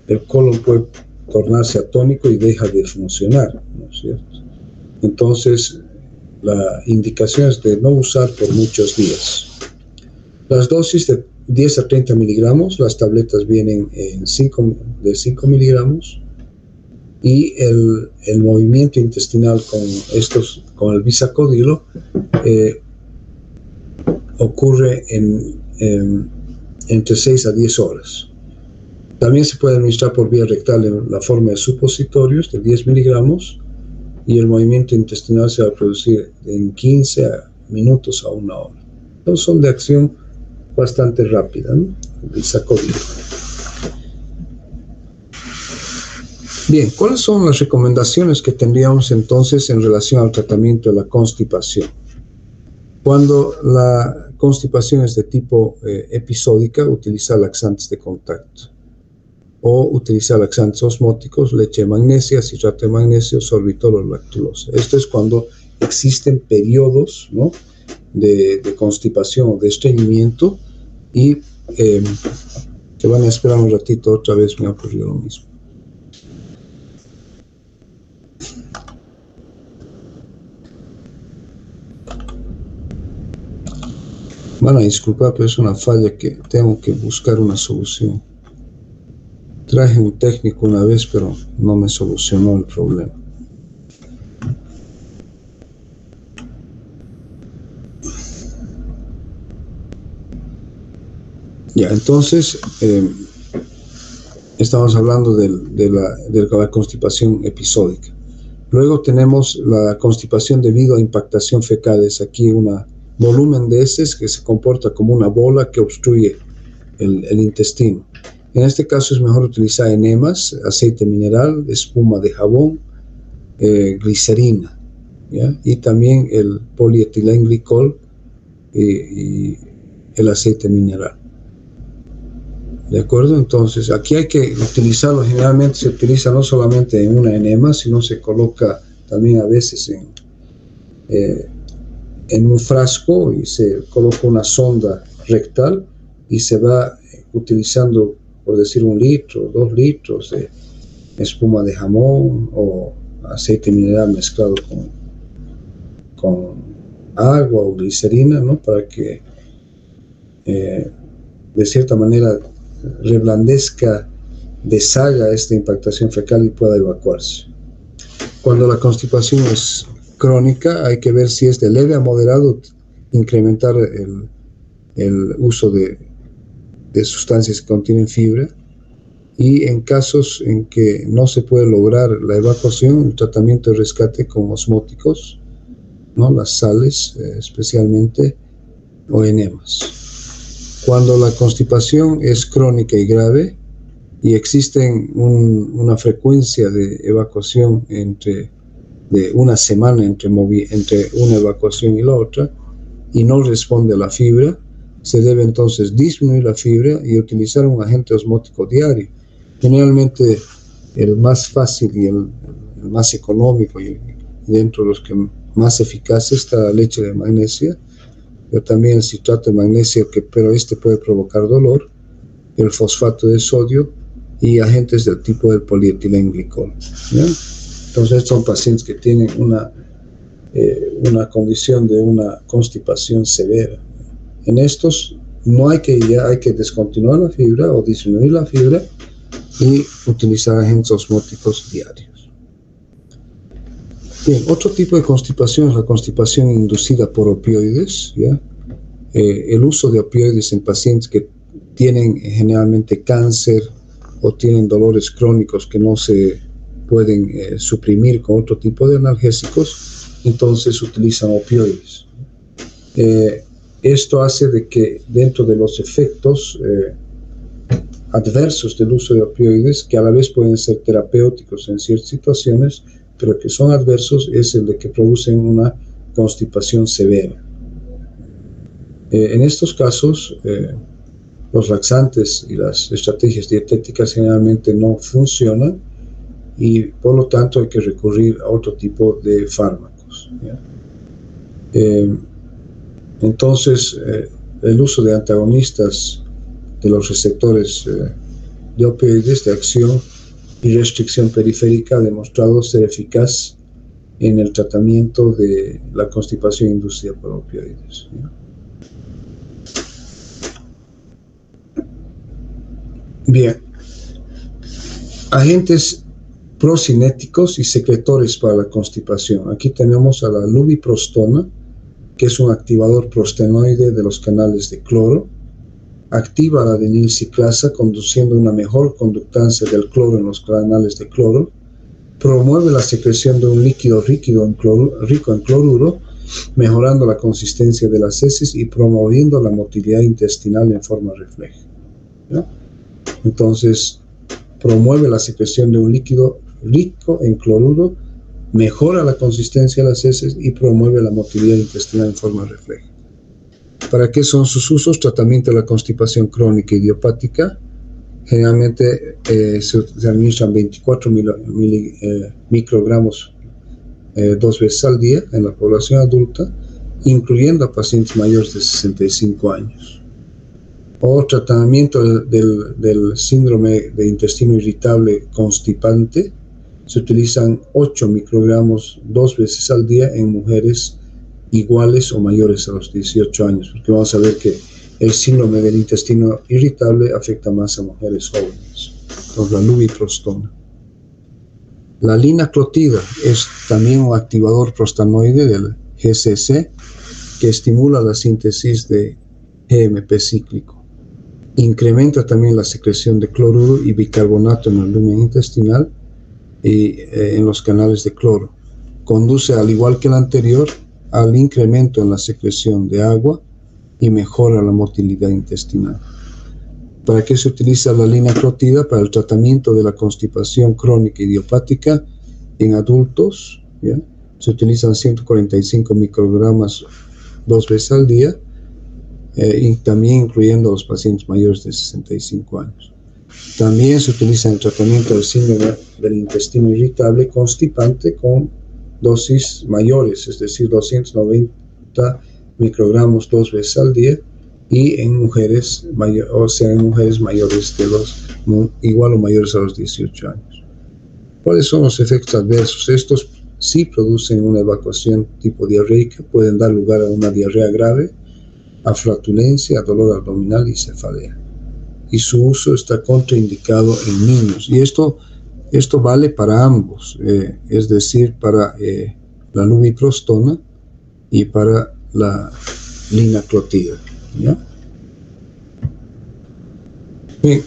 el colon puede tornarse atónico y deja de funcionar, ¿no es cierto? Entonces, la indicación es de no usar por muchos días. Las dosis de 10 a 30 miligramos, las tabletas vienen de 5 miligramos, y el movimiento intestinal con el bisacodilo ocurre entre 6 a 10 horas. También se puede administrar por vía rectal en la forma de supositorios de 10 miligramos, y el movimiento intestinal se va a producir en 15 minutos a 1 hora. Entonces son de acción bastante rápida, ¿no? El bisacodilo. Bien, ¿cuáles son las recomendaciones que tendríamos entonces en relación al tratamiento de la constipación? Cuando la constipación es de tipo episódica, utilizar laxantes de contacto o utilizar laxantes osmóticos, leche de magnesia, citrato de magnesio, sorbitol o lactulosa. Esto es cuando existen periodos, ¿no?, de constipación o de estreñimiento, y que van a esperar un ratito. Otra vez me ha ocurrido lo mismo. Van a disculpar, pero es una falla que tengo que buscar una solución. Traje un técnico una vez, pero no me solucionó el problema. Ya, entonces, estamos hablando de la constipación episódica. Luego tenemos la constipación debido a impactación fecal. Es aquí un volumen de heces que se comporta como una bola que obstruye el intestino. En este caso es mejor utilizar enemas, aceite mineral, espuma de jabón, glicerina, ¿ya?, y también el polietilenglicol y el aceite mineral. ¿De acuerdo? Entonces, aquí hay que utilizarlo. Generalmente se utiliza no solamente en una enema, sino se coloca también a veces en un frasco, y se coloca una sonda rectal y se va utilizando, por decir, 1 litro, 2 litros de espuma de jamón o aceite mineral mezclado con agua o glicerina, ¿no?, para que de cierta manera reblandezca, deshaga esta impactación fecal y pueda evacuarse. Cuando la constipación es crónica, hay que ver si es de leve a moderado, incrementar el uso de sustancias que contienen fibra, y en casos en que no se puede lograr la evacuación, el tratamiento de rescate con osmóticos, ¿no?, las sales especialmente, o enemas. Cuando la constipación es crónica y grave y existe una frecuencia de evacuación de una semana entre una evacuación y la otra, y no responde a la fibra, se debe entonces disminuir la fibra y utilizar un agente osmótico diario. Generalmente el más fácil y el más económico, y dentro de los que más eficaz, está la leche de magnesia, pero también el citrato de magnesio, pero este puede provocar dolor, el fosfato de sodio y agentes del tipo del polietilenglicol, ¿ya? Entonces son pacientes que tienen una condición de una constipación severa. En estos hay que descontinuar la fibra o disminuir la fibra y utilizar agentes osmóticos diarios. Bien, otro tipo de constipación es la constipación inducida por opioides, ¿ya? El uso de opioides en pacientes que tienen generalmente cáncer o tienen dolores crónicos que no se pueden suprimir con otro tipo de analgésicos, entonces utilizan opioides. Esto hace de que dentro de los efectos adversos del uso de opioides, que a la vez pueden ser terapéuticos en ciertas situaciones, pero que son adversos, es el de que producen una constipación severa. En estos casos, los laxantes y las estrategias dietéticas generalmente no funcionan, y por lo tanto hay que recurrir a otro tipo de fármacos, ¿ya? Entonces, el uso de antagonistas de los receptores de opioides de acción y restricción periférica ha demostrado ser eficaz en el tratamiento de la constipación inducida por opioides, ¿ya? Bien, agentes procinéticos y secretores para la constipación. Aquí tenemos a la lubiprostona, que es un activador prostenoide de los canales de cloro. Activa la adenilciclasa, conduciendo una mejor conductancia del cloro en los canales de cloro. Promueve la secreción de un líquido rico en cloruro, mejorando la consistencia de las heces y promoviendo la motilidad intestinal en forma refleja, ¿ya? Entonces, promueve la secreción de un líquido rico en cloruro, mejora la consistencia de las heces y promueve la motilidad intestinal en forma refleja. ¿Para qué son sus usos? Tratamiento de la constipación crónica idiopática. Generalmente se administran 24 microgramos 2 veces al día en la población adulta, incluyendo a pacientes mayores de 65 años. O tratamiento del síndrome de intestino irritable constipante, se utilizan 8 microgramos 2 veces al día en mujeres iguales o mayores a los 18 años, porque vamos a ver que el síndrome del intestino irritable afecta más a mujeres jóvenes. Entonces, la lubiprostona. La linaclotida es también un activador prostanoide del GCC que estimula la síntesis de GMP cíclico. Incrementa también la secreción de cloruro y bicarbonato en el lumen intestinal y en los canales de cloro. Conduce, al igual que el anterior, al incremento en la secreción de agua y mejora la motilidad intestinal. ¿Para qué se utiliza la linaclotida? Para el tratamiento de la constipación crónica idiopática en adultos, ¿ya? Se utilizan 145 microgramas 2 veces al día, y también incluyendo a los pacientes mayores de 65 años. También se utiliza en el tratamiento del síndrome del intestino irritable constipante con dosis mayores, es decir, 290 microgramos 2 veces al día, y en mujeres, en mujeres mayores igual o mayores a los 18 años. ¿Cuáles son los efectos adversos? Estos sí producen una evacuación tipo diarreica, pueden dar lugar a una diarrea grave, a flatulencia, a dolor abdominal y cefalea. Y su uso está contraindicado en niños. Y esto vale para ambos, es decir, para la lubiprostona y para la linaclotida, ¿ya? Bien,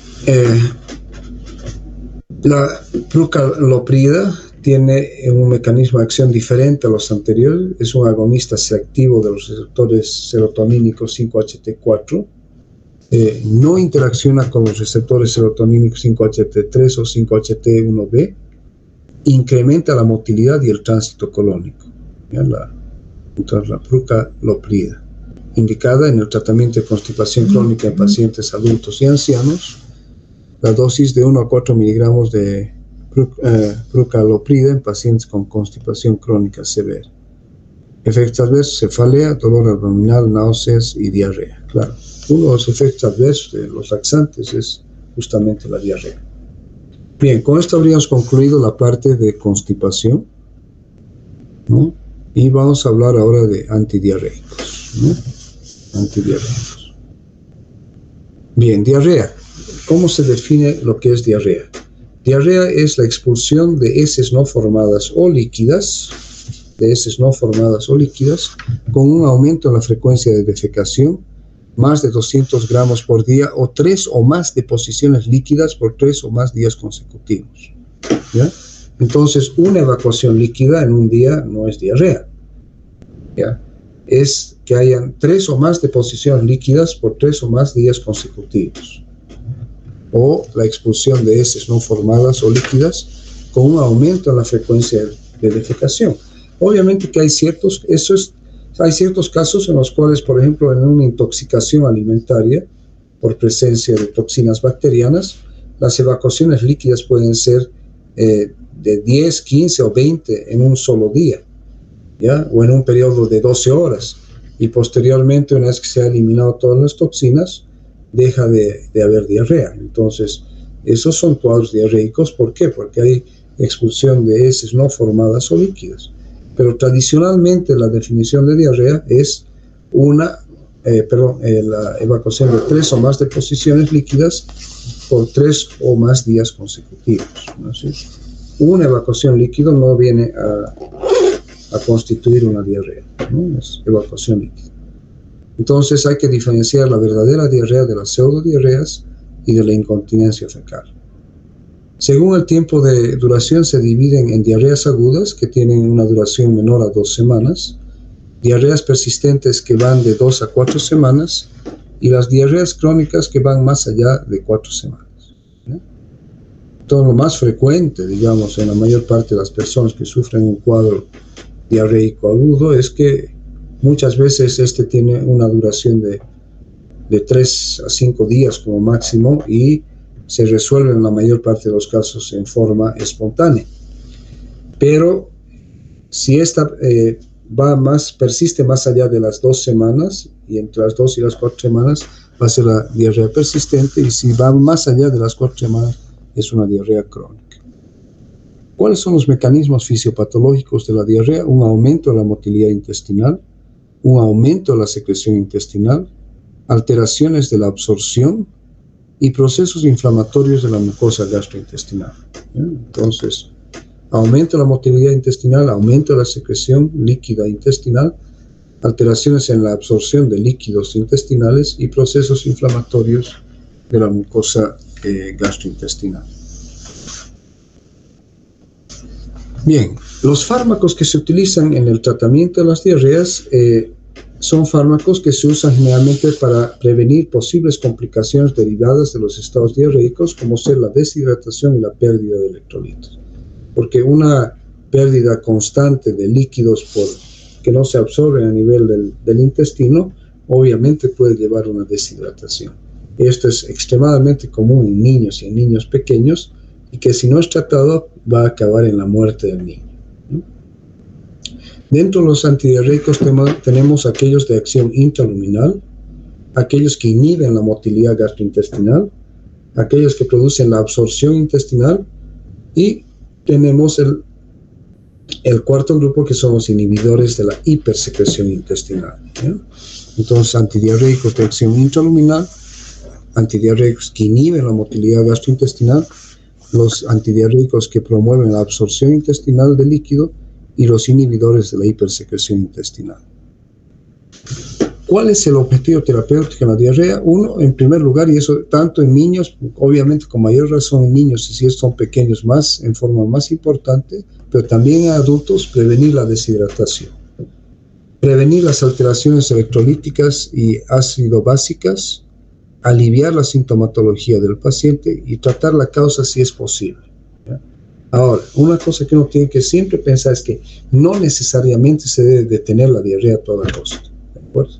la prucaloprida tiene un mecanismo de acción diferente a los anteriores, es un agonista selectivo de los receptores serotonínicos 5-HT4, no interacciona con los receptores serotonínicos 5-HT3 o 5-HT1B, incrementa la motilidad y el tránsito colónico. Entonces, la prucaloprida, indicada en el tratamiento de constipación crónica en pacientes adultos y ancianos, la dosis de 1 a 4 miligramos de prucaloprida en pacientes con constipación crónica severa. Efectos adversos: cefalea, dolor abdominal, náuseas y diarrea. Claro, uno de los efectos adversos de los laxantes es justamente la diarrea. Bien, con esto habríamos concluido la parte de constipación, ¿no? Y vamos a hablar ahora de antidiarreicos, ¿no? Antidiarreicos. Bien, diarrea. ¿Cómo se define lo que es diarrea? Diarrea es la expulsión de heces no formadas o líquidas, con un aumento en la frecuencia de defecación, más de 200 gramos por día, o 3 o más deposiciones líquidas por 3 o más días consecutivos, ¿ya? Entonces, una evacuación líquida en un día no es diarrea, ¿ya? Es que hayan 3 o más deposiciones líquidas por 3 o más días consecutivos, o la expulsión de heces no formadas o líquidas con un aumento en la frecuencia de defecación. Obviamente que hay ciertos casos en los cuales, por ejemplo, en una intoxicación alimentaria por presencia de toxinas bacterianas, las evacuaciones líquidas pueden ser de 10, 15 o 20 en un solo día, ¿ya? O en un periodo de 12 horas, y posteriormente, una vez que se han eliminado todas las toxinas, deja de haber diarrea. Entonces, esos son cuadros diarreicos. ¿Por qué? Porque hay expulsión de heces no formadas o líquidas. Pero tradicionalmente la definición de diarrea es la evacuación de 3 o más deposiciones líquidas por 3 o más días consecutivos, ¿no? ¿Sí? Una evacuación líquida no viene a constituir una diarrea, ¿no? Es evacuación líquida. Entonces hay que diferenciar la verdadera diarrea de las pseudodiarreas y de la incontinencia fecal. Según el tiempo de duración se dividen en diarreas agudas, que tienen una duración menor a 2 semanas, diarreas persistentes que van de 2 a 4 semanas, y las diarreas crónicas que van más allá de 4 semanas, ¿no? Todo lo más frecuente, digamos, en la mayor parte de las personas que sufren un cuadro diarreico agudo es que muchas veces tiene una duración de 3 a 5 días como máximo, y se resuelve en la mayor parte de los casos en forma espontánea. Pero Si esta persiste más allá de las 2 semanas, y entre las 2 y las 4 semanas va a ser la diarrea persistente, y si va más allá de las 4 semanas es una diarrea crónica. ¿Cuáles son los mecanismos fisiopatológicos de la diarrea? Un aumento de la motilidad intestinal, un aumento de la secreción intestinal, alteraciones de la absorción y procesos inflamatorios de la mucosa gastrointestinal. Entonces, aumento de la motilidad intestinal, aumento de la secreción líquida intestinal, alteraciones en la absorción de líquidos intestinales y procesos inflamatorios de la mucosa gastrointestinal. Bien, los fármacos que se utilizan en el tratamiento de las diarreas son fármacos que se usan generalmente para prevenir posibles complicaciones derivadas de los estados diarreicos, como ser la deshidratación y la pérdida de electrolitos. Porque una pérdida constante de líquidos que no se absorben a nivel del intestino, obviamente puede llevar a una deshidratación. Esto es extremadamente común en niños y en niños pequeños, y que si no es tratado va a acabar en la muerte del niño. Dentro de los antidiarreicos tenemos aquellos de acción intraluminal, aquellos que inhiben la motilidad gastrointestinal, aquellos que producen la absorción intestinal, y tenemos el cuarto grupo, que son los inhibidores de la hipersecreción intestinal. Entonces, antidiarreicos de acción intraluminal, antidiarreicos que inhiben la motilidad gastrointestinal, los antidiarreicos que promueven la absorción intestinal de líquido, y los inhibidores de la hipersecreción intestinal. ¿Cuál es el objetivo terapéutico en la diarrea? Uno, en primer lugar, y eso tanto en niños, obviamente con mayor razón en niños, y si son pequeños más, en forma más importante, pero también en adultos, prevenir la deshidratación, prevenir las alteraciones electrolíticas y ácido-básicas, aliviar la sintomatología del paciente y tratar la causa si es posible. Ahora, una cosa que uno tiene que siempre pensar es que no necesariamente se debe detener la diarrea a toda costa, ¿de acuerdo?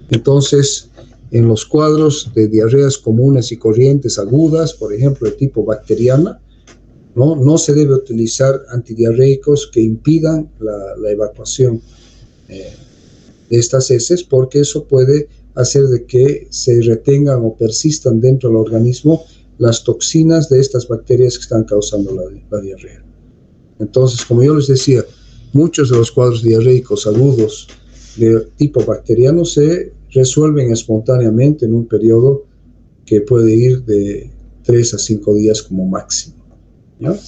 Entonces, en los cuadros de diarreas comunes y corrientes agudas, por ejemplo, de tipo bacteriana, no se debe utilizar antidiarreicos que impidan la evacuación de estas heces, porque eso puede hacer de que se retengan o persistan dentro del organismo las toxinas de estas bacterias que están causando la diarrea. Entonces, como yo les decía, muchos de los cuadros diarreicos agudos de tipo bacteriano se resuelven espontáneamente en un periodo que puede ir de 3 a 5 días como máximo. ¿Ya?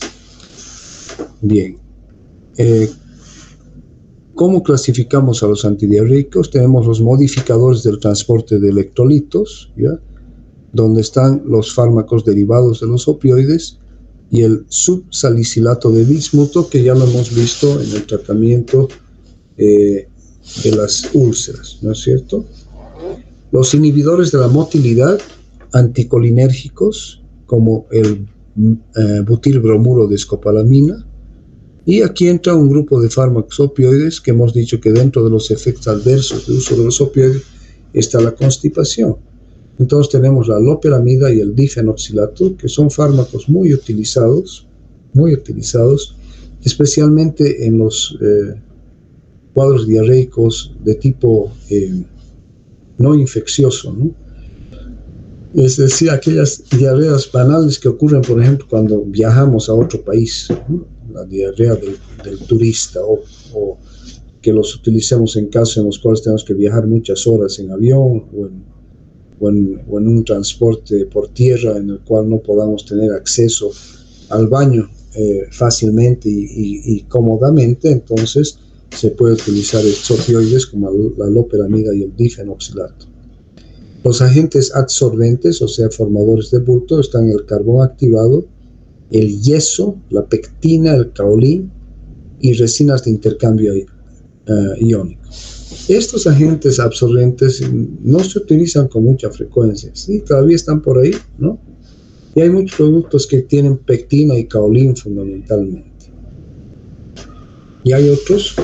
Bien. ¿Cómo clasificamos a los antidiarreicos? Tenemos los modificadores del transporte de electrolitos, ¿ya?, donde están los fármacos derivados de los opioides, y el subsalicilato de bismuto, que ya lo hemos visto en el tratamiento de las úlceras, ¿no es cierto? Los inhibidores de la motilidad, anticolinérgicos, como el butilbromuro de escopolamina, y aquí entra un grupo de fármacos opioides, que hemos dicho que dentro de los efectos adversos del uso de los opioides está la constipación. Entonces tenemos la loperamida y el difenoxilato, que son fármacos muy utilizados, especialmente en los cuadros diarreicos de tipo no infeccioso, ¿no? Es decir, aquellas diarreas banales que ocurren, por ejemplo, cuando viajamos a otro país, ¿no? La diarrea del turista, o que los utilicemos en casos en los cuales tenemos que viajar muchas horas en avión o en un transporte por tierra en el cual no podamos tener acceso al baño fácilmente y cómodamente. Entonces se puede utilizar estos opioides como la loperamida y el difenoxilato. Los agentes adsorbentes, o sea, formadores de bulto, están el carbón activado, el yeso, la pectina, el caolín y resinas de intercambio iónico. Estos agentes absorbentes no se utilizan con mucha frecuencia, sí, todavía están por ahí, ¿no? Y hay muchos productos que tienen pectina y caolín fundamentalmente. Y hay otros,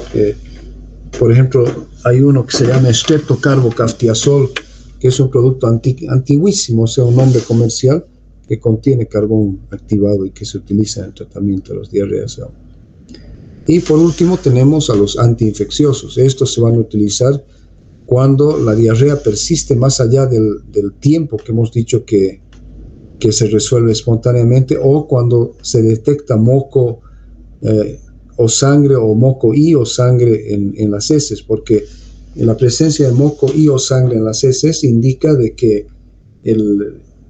por ejemplo, hay uno que se llama estreptocarbocaftiazol, que es un producto antiguísimo, o sea, un nombre comercial, que contiene carbón activado y que se utiliza en el tratamiento de las diarreas. Y por último tenemos a los antiinfecciosos. Estos se van a utilizar cuando la diarrea persiste más allá del tiempo que hemos dicho que se resuelve espontáneamente, o cuando se detecta moco o sangre, o moco y o sangre en las heces, porque la presencia de moco y o sangre en las heces indica de que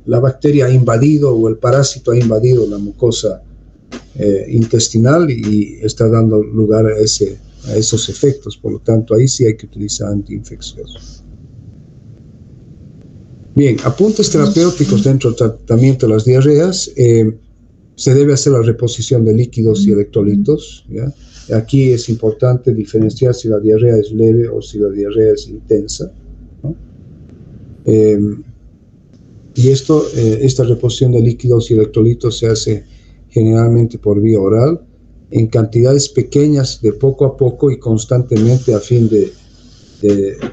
la bacteria ha invadido, o el parásito ha invadido la mucosa intestinal y está dando lugar a esos efectos. Por lo tanto, ahí sí hay que utilizar antiinfecciosos. Bien, apuntes terapéuticos dentro del tratamiento de las diarreas. Se debe hacer la reposición de líquidos y electrolitos, ¿ya? Aquí es importante diferenciar si la diarrea es leve o si la diarrea es intensa, ¿no? Y esta reposición de líquidos y electrolitos se hace generalmente por vía oral, en cantidades pequeñas, de poco a poco y constantemente, a fin de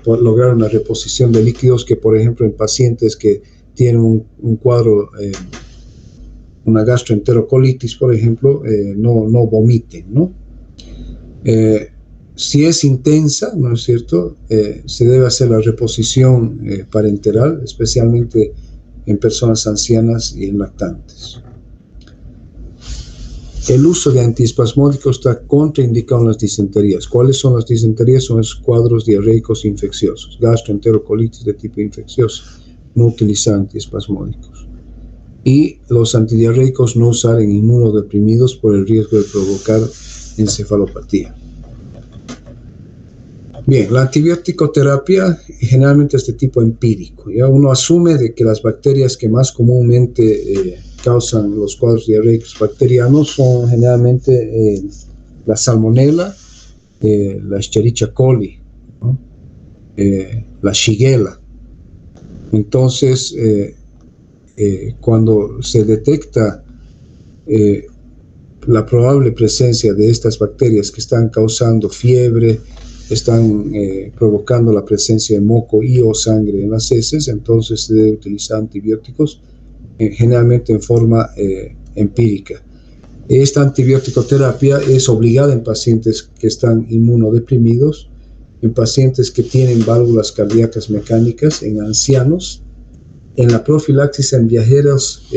lograr una reposición de líquidos, que por ejemplo en pacientes que tienen un cuadro, una gastroenterocolitis, por ejemplo, no vomiten, ¿no? Si es intensa, ¿no es cierto?, se debe hacer la reposición parenteral, especialmente en personas ancianas y en lactantes. El uso de antiespasmódicos está contraindicado en las disenterías. ¿Cuáles son las disenterías? Son los cuadros diarreicos infecciosos, gastroenterocolitis de tipo infeccioso. No utilizar antiespasmódicos. Y los antidiarreicos no usar en inmunodeprimidos por el riesgo de provocar encefalopatía. Bien, la antibiótico-terapia generalmente es de tipo empírico. ¿Ya? Uno asume de que las bacterias que más comúnmente causan los cuadros diarreicos bacterianos son generalmente la salmonella, la Escherichia coli, ¿no? La Shigella. Entonces, cuando se detecta la probable presencia de estas bacterias que están causando fiebre, están provocando la presencia de moco y o sangre en las heces, entonces se debe utilizar antibióticos, generalmente en forma empírica. Esta antibiótico-terapia es obligada en pacientes que están inmunodeprimidos, en pacientes que tienen válvulas cardíacas mecánicas, en ancianos, en la profilaxis en viajeros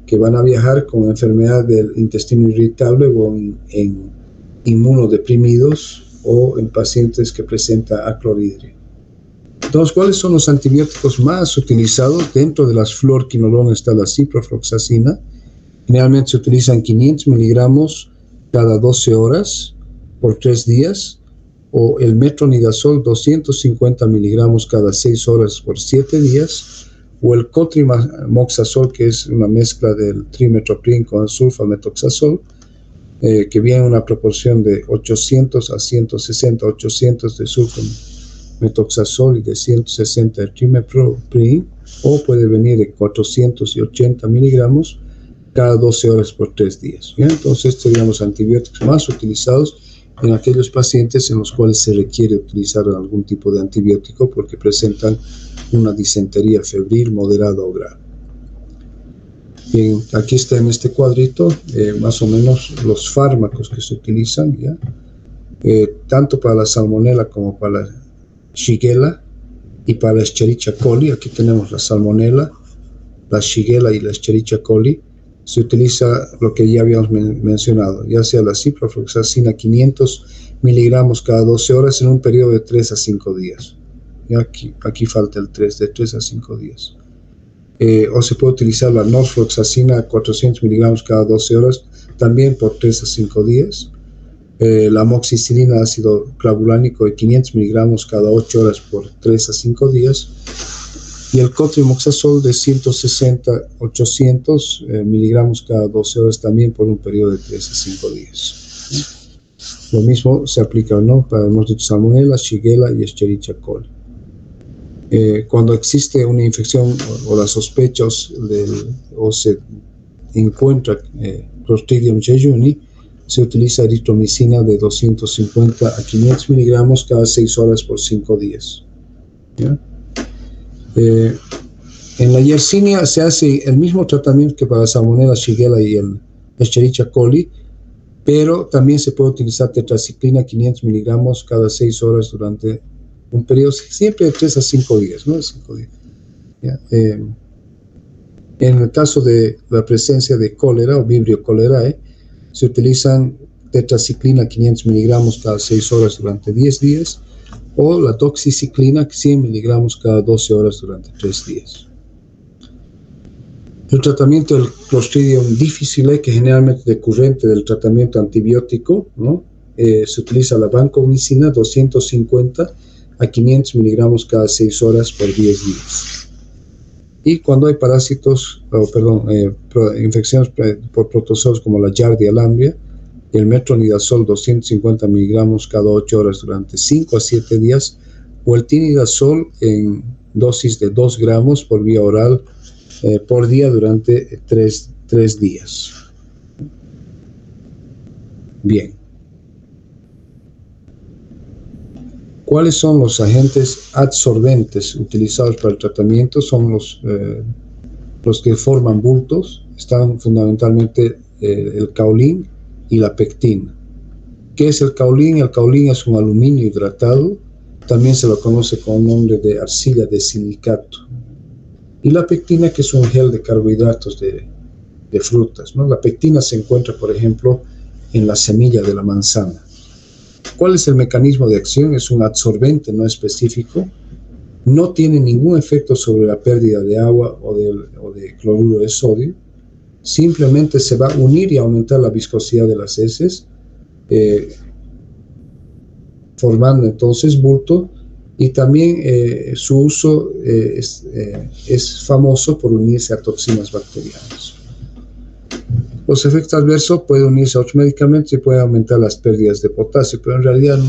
que van a viajar con enfermedad del intestino irritable, o en inmunodeprimidos, o en pacientes que presentan acloridria. Entonces, ¿cuáles son los antibióticos más utilizados? Dentro de las fluorquinolonas está la ciprofloxacina. Generalmente se utilizan 500 miligramos cada 12 horas por 3 días, o el metronidazol 250 miligramos cada 6 horas por 7 días, o el cotrimoxazol, que es una mezcla del trimethoprim con el sulfametoxazol, que viene en una proporción de 800 a 160, 800 de sulfametoxazol y de 160 de trimethoprim, o puede venir de 480 miligramos cada 12 horas por 3 días. ¿Ya? Entonces, estos serían los antibióticos más utilizados en aquellos pacientes en los cuales se requiere utilizar algún tipo de antibiótico porque presentan una disentería febril moderada o grave. Bien, aquí está en este cuadrito más o menos los fármacos que se utilizan, ¿ya? Tanto para la salmonella como para la Shigella y para la Escherichia coli. Aquí tenemos la salmonella, la Shigella y la Escherichia coli. Se utiliza lo que ya habíamos mencionado, ya sea la ciprofloxacina 500 miligramos cada 12 horas en un periodo de 3 a 5 días. Y aquí falta el 3, de 3 a 5 días. O se puede utilizar la norfloxacina 400 miligramos cada 12 horas, también por 3 a 5 días. La amoxicilina ácido clavulánico de 500 miligramos cada 8 horas por 3 a 5 días. Y el cotrimoxazol de 160 a 800 miligramos cada 12 horas, también por un periodo de 3 a 5 días. Lo mismo se aplica, ¿no?, para, hemos dicho, salmonella, Shigella y Escherichia coli. Cuando existe una infección o la sospecha o se encuentra Clostridium jejuni, se utiliza eritromicina de 250 a 500 miligramos cada 6 horas por 5 días. ¿Ya? En la Yersinia se hace el mismo tratamiento que para la salmonella, Shigella y el Escherichia coli, pero también se puede utilizar tetraciclina 500 miligramos cada 6 horas durante un periodo, siempre de 3 a 5 días, ¿no? 5 días. ¿Ya? En el caso de la presencia de cólera o Vibrio cholerae, se utilizan tetraciclina 500 miligramos cada 6 horas durante 10 días, o la doxiciclina 100 miligramos cada 12 horas durante 3 días. El tratamiento del Clostridium difficile, que generalmente es decurrente del tratamiento antibiótico, ¿no? Se utiliza la vancomicina 250 a 500 miligramos cada 6 horas por 10 días. Y cuando hay parásitos, infecciones por protozoos como la Giardia lamblia, el metronidazol 250 miligramos cada 8 horas durante 5 a 7 días, o el tinidazol en dosis de 2 gramos por vía oral por día durante 3 días. Bien. ¿Cuáles son los agentes adsorbentes utilizados para el tratamiento? Son los que forman bultos. Están fundamentalmente el caolín y la pectina. ¿Qué es el caolín? El caolín es un aluminio hidratado. También se lo conoce con el nombre de arcilla de silicato. Y la pectina, que es un gel de carbohidratos de frutas, ¿no? La pectina se encuentra, por ejemplo, en la semilla de la manzana. ¿Cuál es el mecanismo de acción? Es un adsorbente no específico. No tiene ningún efecto sobre la pérdida de agua o de cloruro de sodio. Simplemente se va a unir y aumentar la viscosidad de las heces, formando entonces bulto. Y también su uso es famoso por unirse a toxinas bacterianas. Los efectos adversos pueden unirse a otros medicamentos y pueden aumentar las pérdidas de potasio, pero en realidad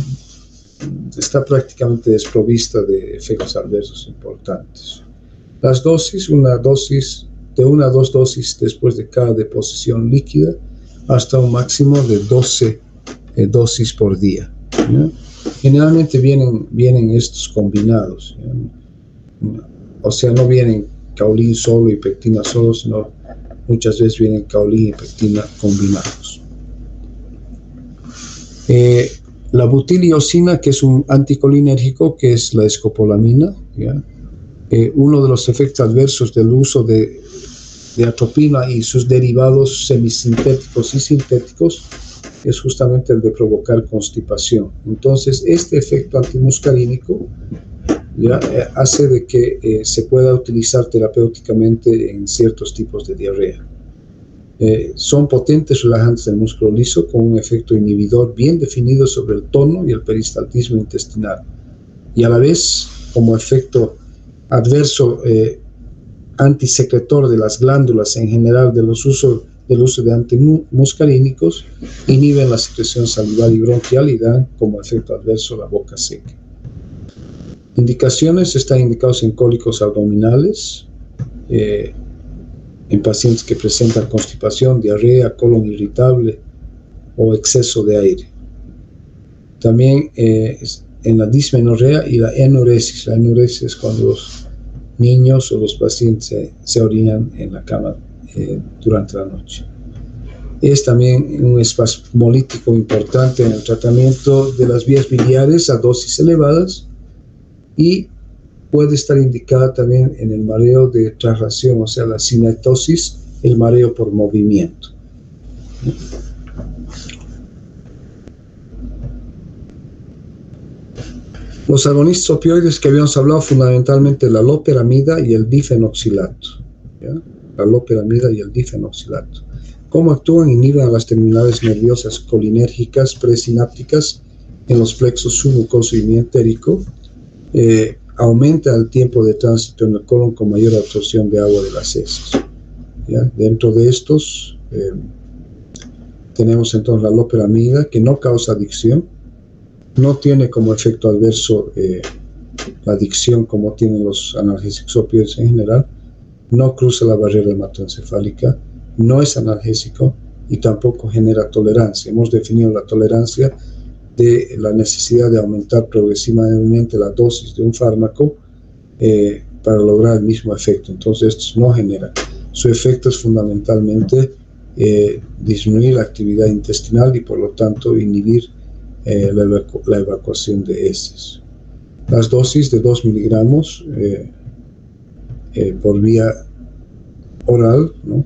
está prácticamente desprovista de efectos adversos importantes. Las dosis, de 1 a 2 dosis después de cada deposición líquida, hasta un máximo de 12 dosis por día, ¿no? Generalmente vienen estos combinados, ¿no? O sea, no vienen caolín solo y pectina solo, sino muchas veces vienen caolín y pectina combinados. La butiliosina, que es un anticolinérgico, que es la escopolamina, ¿ya? Uno de los efectos adversos del uso de atropina y sus derivados semisintéticos y sintéticos es justamente el de provocar constipación. Entonces, este efecto antimuscarínico ya hace de que se pueda utilizar terapéuticamente en ciertos tipos de diarrea. Son potentes relajantes del músculo liso con un efecto inhibidor bien definido sobre el tono y el peristaltismo intestinal, y a la vez, como efecto adverso antisecretor de las glándulas en general del uso de antimuscarínicos, inhiben la secreción salival y bronquial y dan como efecto adverso la boca seca. Indicaciones: están indicados en cólicos abdominales, en pacientes que presentan constipación, diarrea, colon irritable o exceso de aire. También en la dismenorrea y la enuresis. La enuresis es cuando los niños o los pacientes se orinan en la cama durante la noche. Es también un espasmolítico importante en el tratamiento de las vías biliares a dosis elevadas, y puede estar indicada también en el mareo de traslación, o sea, la cinetosis, el mareo por movimiento. Los agonistas opioides que habíamos hablado, fundamentalmente la loperamida y el difenoxilato, ¿ya? La loperamida y el difenoxilato. ¿Cómo actúan? Inhiben a las terminales nerviosas colinérgicas presinápticas en los plexos submucoso y mientérico. Aumenta el tiempo de tránsito en el colon con mayor absorción de agua de las heces, ¿ya? Dentro de estos tenemos entonces la loperamida, que no causa adicción, no tiene como efecto adverso la adicción como tienen los analgésicos opioides en general, no cruza la barrera hematoencefálica, no es analgésico y tampoco genera tolerancia. Hemos definido la tolerancia de la necesidad de aumentar progresivamente la dosis de un fármaco para lograr el mismo efecto. Entonces, estos no generan. Su efecto es fundamentalmente disminuir la actividad intestinal y por lo tanto inhibir la evacuación de heces. Las dosis de 2 miligramos por vía oral, ¿no?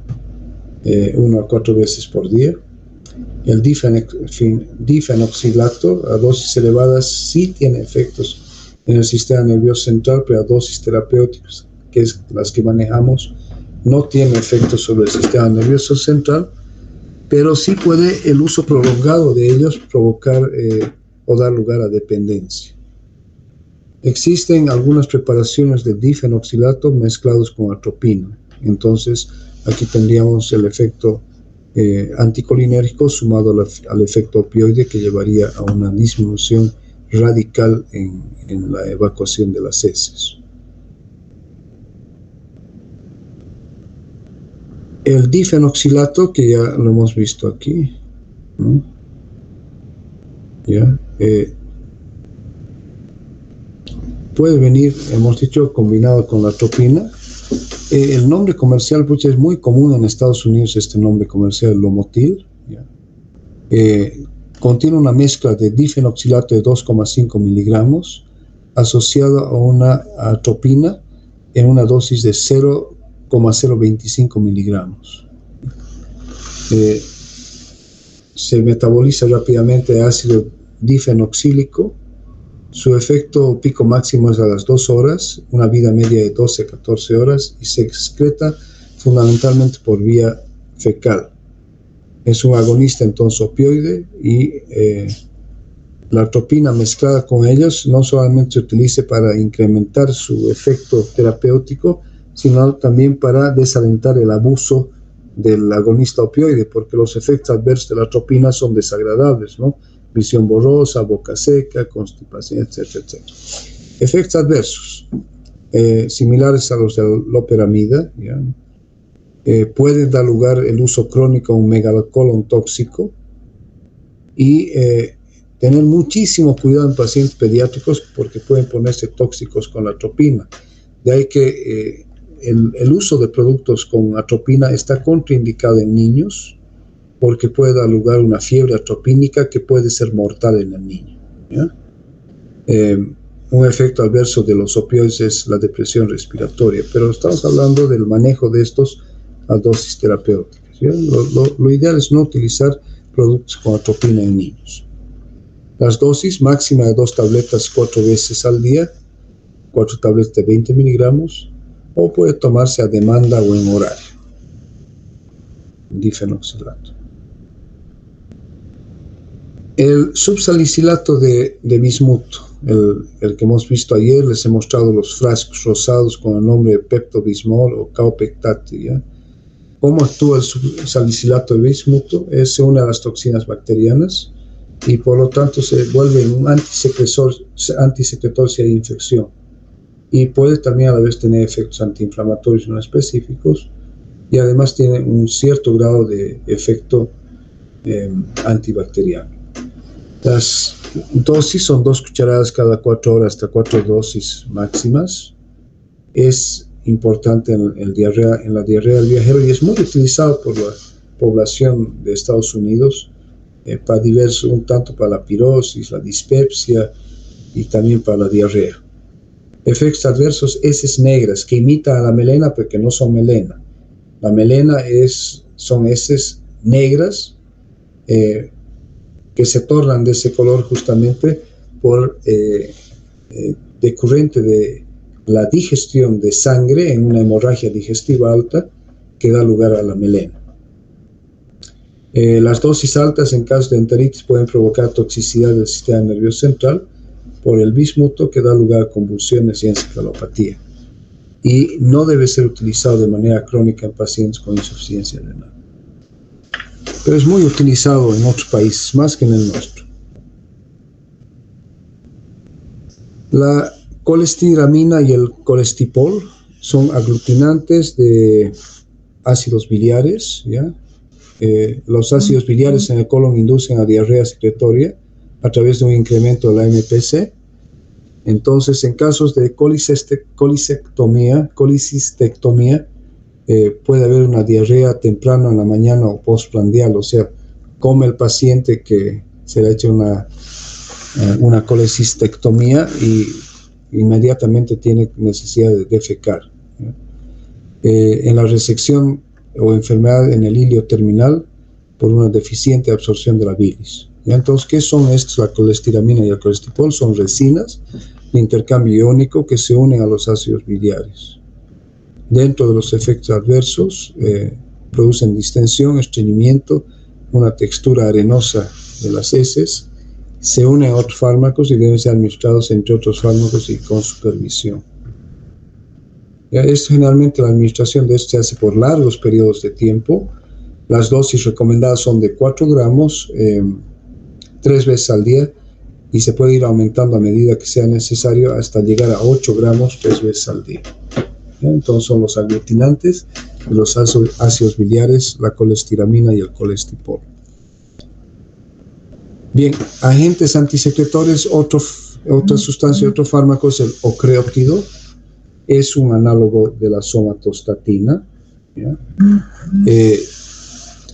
1 a 4 veces por día. El difenoxilato a dosis elevadas sí tiene efectos en el sistema nervioso central, pero a dosis terapéuticas, que es las que manejamos, no tiene efectos sobre el sistema nervioso central, pero sí puede el uso prolongado de ellos provocar o dar lugar a dependencia. Existen algunas preparaciones de difenoxilato mezclados con atropina. Entonces, aquí tendríamos el efecto anticolinérgico sumado al efecto opioide, que llevaría a una disminución radical en la evacuación de las heces. El difenoxilato, que ya lo hemos visto aquí, ¿no? ¿Ya? Puede venir, hemos dicho, combinado con la atropina. El nombre comercial, pues, es muy común en Estados Unidos, este nombre comercial, Lomotil. ¿Ya? Contiene una mezcla de difenoxilato de 2,5 miligramos asociada a una atropina en una dosis de 0,025 miligramos. Se metaboliza rápidamente ácido difenoxílico. Su efecto pico máximo es a las 2 horas, una vida media de 12 a 14 horas, y se excreta fundamentalmente por vía fecal. Es un agonista entonces opioide, y la atropina mezclada con ellos no solamente se utiliza para incrementar su efecto terapéutico, sino también para desalentar el abuso del agonista opioide, porque los efectos adversos de la atropina son desagradables, ¿no? Visión borrosa, boca seca, constipación, etcétera, etcétera. Efectos adversos similares a los de la loperamida, ¿ya? Puede dar lugar el uso crónico a un megalocolon tóxico, y tener muchísimo cuidado en pacientes pediátricos porque pueden ponerse tóxicos con la atropina. De ahí que el uso de productos con atropina está contraindicado en niños, porque puede dar lugar a una fiebre atropínica que puede ser mortal en el niño, ¿ya? Un efecto adverso de los opioides es la depresión respiratoria, pero estamos hablando del manejo de estos a dosis terapéuticas, ¿ya? Lo ideal es no utilizar productos con atropina en niños. Las dosis máxima de 2 tabletas 4 veces al día, 4 tabletas de 20 miligramos, o puede tomarse a demanda o en horario. Difenoxilato. El subsalicilato de bismuto, el que hemos visto ayer, les he mostrado los frascos rosados con el nombre de peptobismol o kaopectate, ¿ya? ¿Cómo actúa el subsalicilato de bismuto? Se une a las toxinas bacterianas y por lo tanto se vuelve un antisecretor si hay infección, y puede también a la vez tener efectos antiinflamatorios no específicos, y además tiene un cierto grado de efecto antibacteriano. Las dosis son 2 cucharadas cada 4 horas hasta 4 dosis máximas. Es importante en la diarrea del viajero, y es muy utilizado por la población de Estados Unidos para diversos, un tanto para la pirosis, la dispepsia y también para la diarrea. Efectos adversos: heces negras que imitan a la melena pero que no son melena. La melena son heces negras que se tornan de ese color justamente por decurrente de la digestión de sangre en una hemorragia digestiva alta que da lugar a la melena. Las dosis altas en caso de enteritis pueden provocar toxicidad del sistema nervioso central por el bismuto, que da lugar a convulsiones y encefalopatía, y no debe ser utilizado de manera crónica en pacientes con insuficiencia renal. Pero es muy utilizado en otros países, más que en el nuestro. La colestiramina y el colestipol son aglutinantes de ácidos biliares, ¿ya? Los ácidos biliares en el colon inducen a diarrea secretoria a través de un incremento de la MPC. Entonces, en casos de colicistectomía, puede haber una diarrea temprano en la mañana o postprandial, o sea, come el paciente que se le ha hecho una colecistectomía y inmediatamente tiene necesidad de defecar. En la resección o enfermedad en el hilio terminal por una deficiente absorción de la bilis. Entonces, ¿qué son estos? La colestiramina y el colestipol son resinas de intercambio iónico que se unen a los ácidos biliares. Dentro de los efectos adversos, producen distensión, estreñimiento, una textura arenosa de las heces, se unen a otros fármacos y deben ser administrados entre otros fármacos y con supervisión. Generalmente la administración de esto se hace por largos periodos de tiempo. Las dosis recomendadas son de 4 gramos 3 veces al día y se puede ir aumentando a medida que sea necesario hasta llegar a 8 gramos 3 veces al día. Entonces son los aglutinantes, los ácidos biliares, la colestiramina y el colestipol. Bien, agentes antisecretores, otra sustancia, otro fármaco es el ocreóptido. Es un análogo de la somatostatina.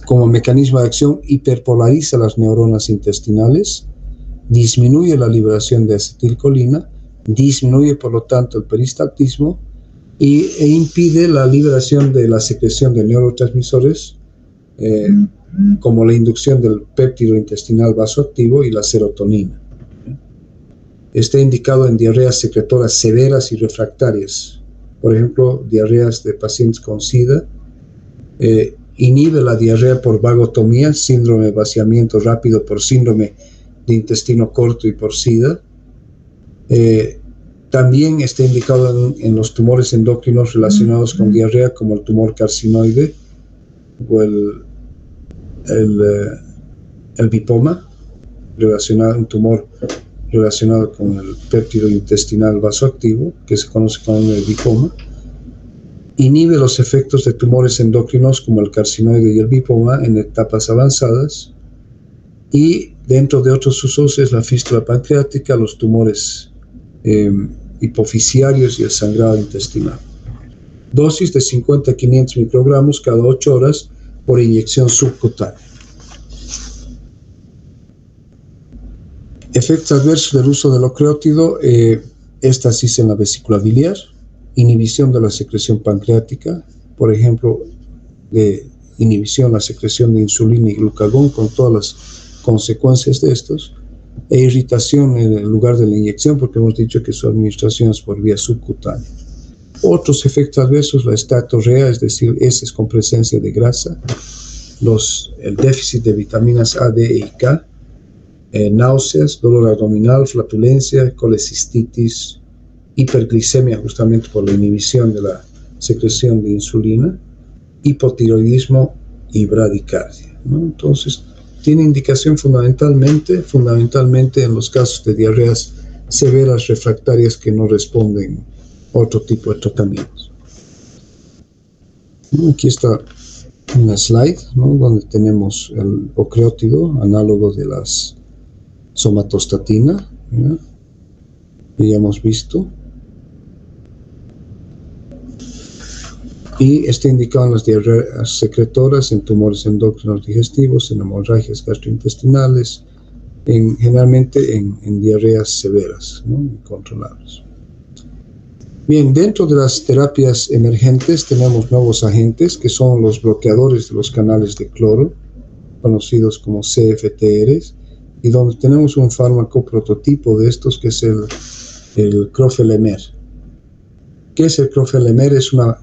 Como mecanismo de acción, hiperpolariza las neuronas intestinales, disminuye la liberación de acetilcolina, disminuye por lo tanto el peristaltismo e impide la liberación de la secreción de neurotransmisores como la inducción del péptido intestinal vasoactivo y la serotonina. Está indicado en diarreas secretoras severas y refractarias, por ejemplo, diarreas de pacientes con SIDA. Inhibe la diarrea por vagotomía, síndrome de vaciamiento rápido por síndrome de intestino corto y por SIDA. También está indicado en los tumores endocrinos relacionados con diarrea, como el tumor carcinoide o el bipoma, un tumor relacionado con el péptido intestinal vasoactivo, que se conoce como el bipoma. Inhibe los efectos de tumores endocrinos como el carcinoide y el bipoma en etapas avanzadas. Y dentro de otros usos es la fístula pancreática, los tumores hipofisiarios y el sangrado intestinal. Dosis de 50 a 500 microgramos cada 8 horas por inyección subcutánea. Efectos adversos del uso del ocreóptido, éstasis en la vesícula biliar, inhibición de la secreción pancreática, por ejemplo, de inhibición de la secreción de insulina y glucagón con todas las consecuencias de estos, e irritación en el lugar de la inyección, porque hemos dicho que su administración es por vía subcutánea. Otros efectos adversos, la estatorrea, es decir, heces con presencia de grasa, el déficit de vitaminas A, D y K, náuseas, dolor abdominal, flatulencia, colecistitis, hiperglicemia justamente por la inhibición de la secreción de insulina, hipotiroidismo y bradicardia, ¿no? Entonces, tiene indicación fundamentalmente en los casos de diarreas severas refractarias que no responden a otro tipo de tratamientos. Aquí está una slide, ¿no?, donde tenemos el ocreóptido, análogo de las somatostatina, ¿no?, que ya hemos visto. Y está indicado en las diarreas secretoras, en tumores endocrinos digestivos, en hemorragias gastrointestinales, generalmente en diarreas severas, ¿no?, incontrolables. Bien, dentro de las terapias emergentes tenemos nuevos agentes que son los bloqueadores de los canales de cloro, conocidos como CFTRs, y donde tenemos un fármaco prototipo de estos que es el crofelemer. ¿Qué es el crofelemer? Es una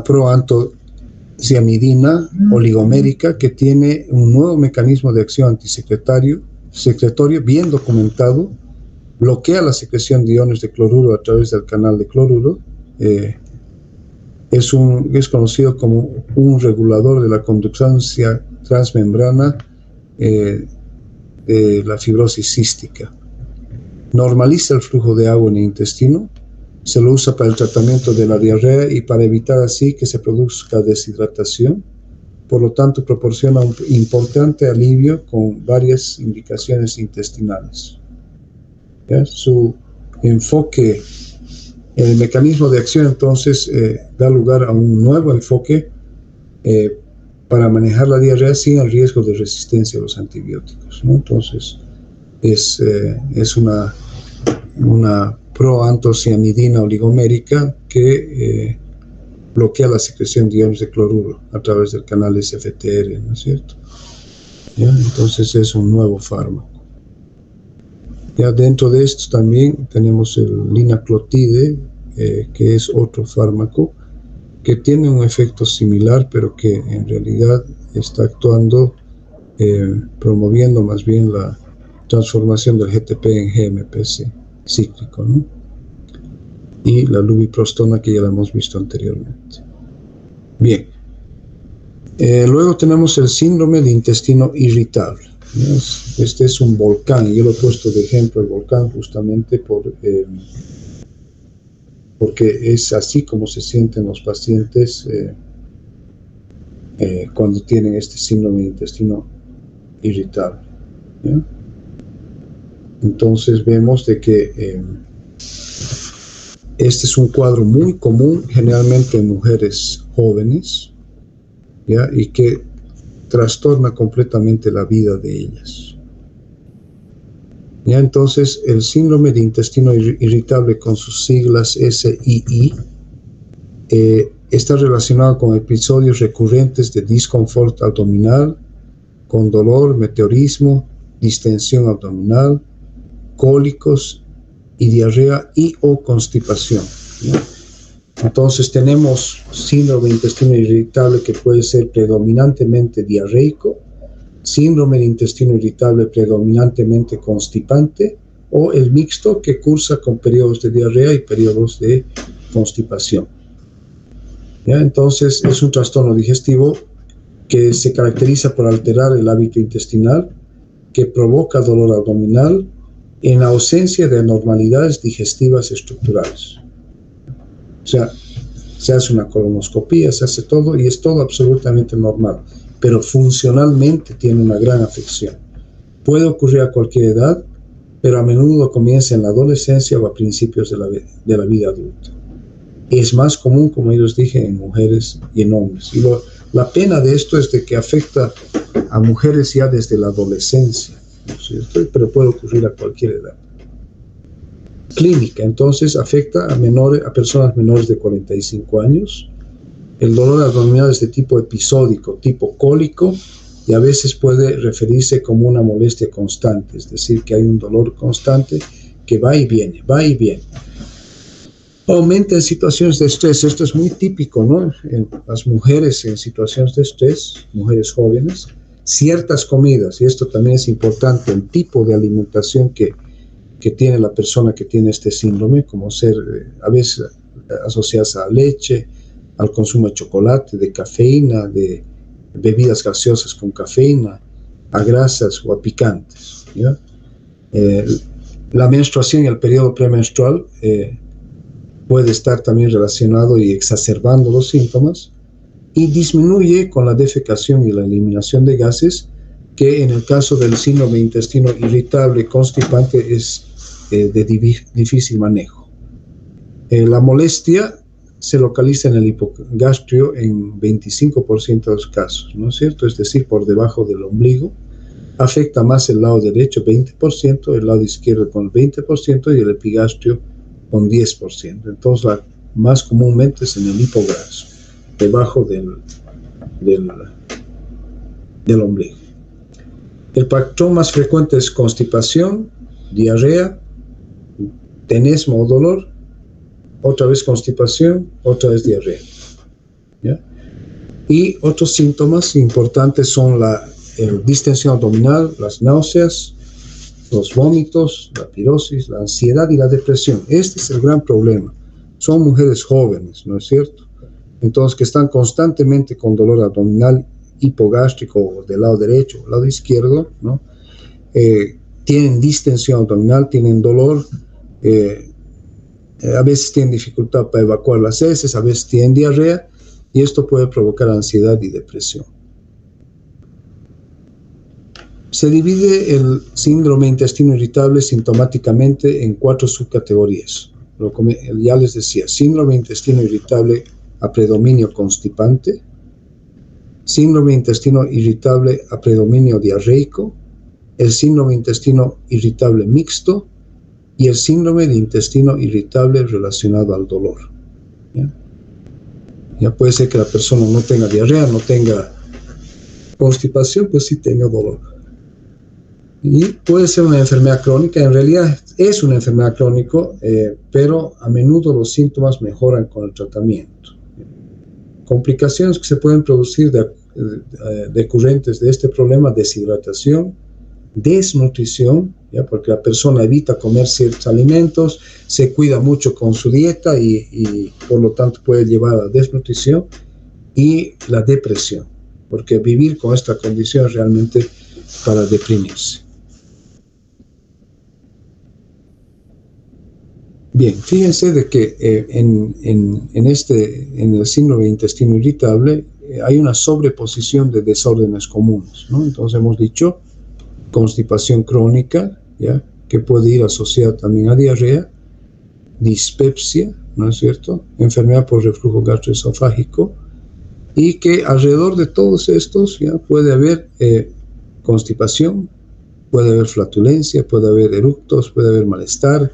proantociamidina oligomérica que tiene un nuevo mecanismo de acción antisecretorio bien documentado, bloquea la secreción de iones de cloruro a través del canal de cloruro, es conocido como un regulador de la conductancia transmembrana de la fibrosis cística. Normaliza el flujo de agua en el intestino, se lo usa para el tratamiento de la diarrea y para evitar así que se produzca deshidratación. Por lo tanto, proporciona un importante alivio con varias indicaciones intestinales. ¿Ya? Su enfoque El mecanismo de acción entonces da lugar a un nuevo enfoque para manejar la diarrea sin el riesgo de resistencia a los antibióticos, ¿no? Entonces es una proantocianidina oligomérica que bloquea la secreción de iones de cloruro a través del canal SFTR, ¿no es cierto? ¿Ya? Entonces es un nuevo fármaco. Ya dentro de esto también tenemos el linaclotide, que es otro fármaco que tiene un efecto similar, pero que en realidad está actuando promoviendo más bien la transformación del GTP en GMPC cíclico, ¿no? Y la lubiprostona, que ya la hemos visto anteriormente. Bien. Luego tenemos el síndrome de intestino irritable. Este es un volcán, y yo lo he puesto de ejemplo el volcán justamente porque es así como se sienten los pacientes cuando tienen este síndrome de intestino irritable, ¿ya? Entonces vemos de que este es un cuadro muy común, generalmente en mujeres jóvenes, ¿ya? Y que trastorna completamente la vida de ellas. ¿Ya? Entonces, el síndrome de intestino irritable, con sus siglas SII, está relacionado con episodios recurrentes de disconfort abdominal, con dolor, meteorismo, distensión abdominal, cólicos y diarrea y o constipación, ¿ya? Entonces tenemos síndrome de intestino irritable que puede ser predominantemente diarreico, síndrome de intestino irritable predominantemente constipante, o el mixto, que cursa con periodos de diarrea y periodos de constipación. ¿Ya? Entonces es un trastorno digestivo que se caracteriza por alterar el hábito intestinal, que provoca dolor abdominal en ausencia de anormalidades digestivas estructurales. O sea, se hace una colonoscopía, se hace todo y es todo absolutamente normal, pero funcionalmente tiene una gran afección. Puede ocurrir a cualquier edad, pero a menudo comienza en la adolescencia o a principios de la vida adulta. Es más común, como yo les dije, en mujeres y en hombres. Y la pena de esto es de que afecta a mujeres ya desde la adolescencia, ¿no es cierto? Pero puede ocurrir a cualquier edad. Clínica, entonces, afecta a personas menores de 45 años. El dolor abdominal es de tipo episódico, tipo cólico, y a veces puede referirse como una molestia constante, es decir, que hay un dolor constante que va y viene, va y viene. Aumenta en situaciones de estrés. Esto es muy típico, ¿no? En las mujeres en situaciones de estrés, mujeres jóvenes, ciertas comidas, y esto también es importante, el tipo de alimentación que tiene la persona que tiene este síndrome, como ser a veces asociadas a leche, al consumo de chocolate, de cafeína, de bebidas gaseosas con cafeína, a grasas o a picantes, ¿ya? La menstruación y el periodo premenstrual puede estar también relacionado y exacerbando los síntomas, y disminuye con la defecación y la eliminación de gases, que en el caso del síndrome de intestino irritable constipante es de difícil manejo. La molestia se localiza en el hipogastrio en 25% de los casos, ¿no es cierto? Es decir, por debajo del ombligo. Afecta más el lado derecho, 20%, el lado izquierdo con el 20% y el epigastrio con 10%. Entonces, más comúnmente es en el hipogastrio, debajo del ombligo. El patrón más frecuente es constipación, diarrea, tenesmo o dolor, otra vez constipación, otra vez diarrea, ¿ya? Y otros síntomas importantes son la distensión abdominal, las náuseas, los vómitos, la pirosis, la ansiedad y la depresión. Este es el gran problema. Son mujeres jóvenes, ¿no es cierto? Entonces, que están constantemente con dolor abdominal, hipogástrico del lado derecho o lado izquierdo, ¿no? Tienen distensión abdominal, tienen dolor, a veces tienen dificultad para evacuar las heces, a veces tienen diarrea, y esto puede provocar ansiedad y depresión. Se divide el síndrome de intestino irritable sintomáticamente en 4 subcategorías. ya les decía, síndrome de intestino irritable a predominio constipante, síndrome de intestino irritable a predominio diarreico, el síndrome de intestino irritable mixto y el síndrome de intestino irritable relacionado al dolor. Ya puede ser que la persona no tenga diarrea, no tenga constipación, pues sí tenga dolor. Y puede ser una enfermedad crónica, en realidad es una enfermedad crónica, pero a menudo los síntomas mejoran con el tratamiento. Complicaciones que se pueden producir decurrentes de este problema: deshidratación, desnutrición, ¿ya? Porque la persona evita comer ciertos alimentos, se cuida mucho con su dieta y por lo tanto puede llevar a la desnutrición, y la depresión, porque vivir con esta condición es realmente para deprimirse. Bien, fíjense de que en el síndrome de intestino irritable hay una sobreposición de desórdenes comunes, ¿no? Entonces hemos dicho constipación crónica, ¿ya? Que puede ir asociada también a diarrea, dispepsia, ¿no es cierto?, enfermedad por reflujo gastroesofágico, y que alrededor de todos estos ya puede haber constipación, puede haber flatulencia, puede haber eructos, puede haber malestar,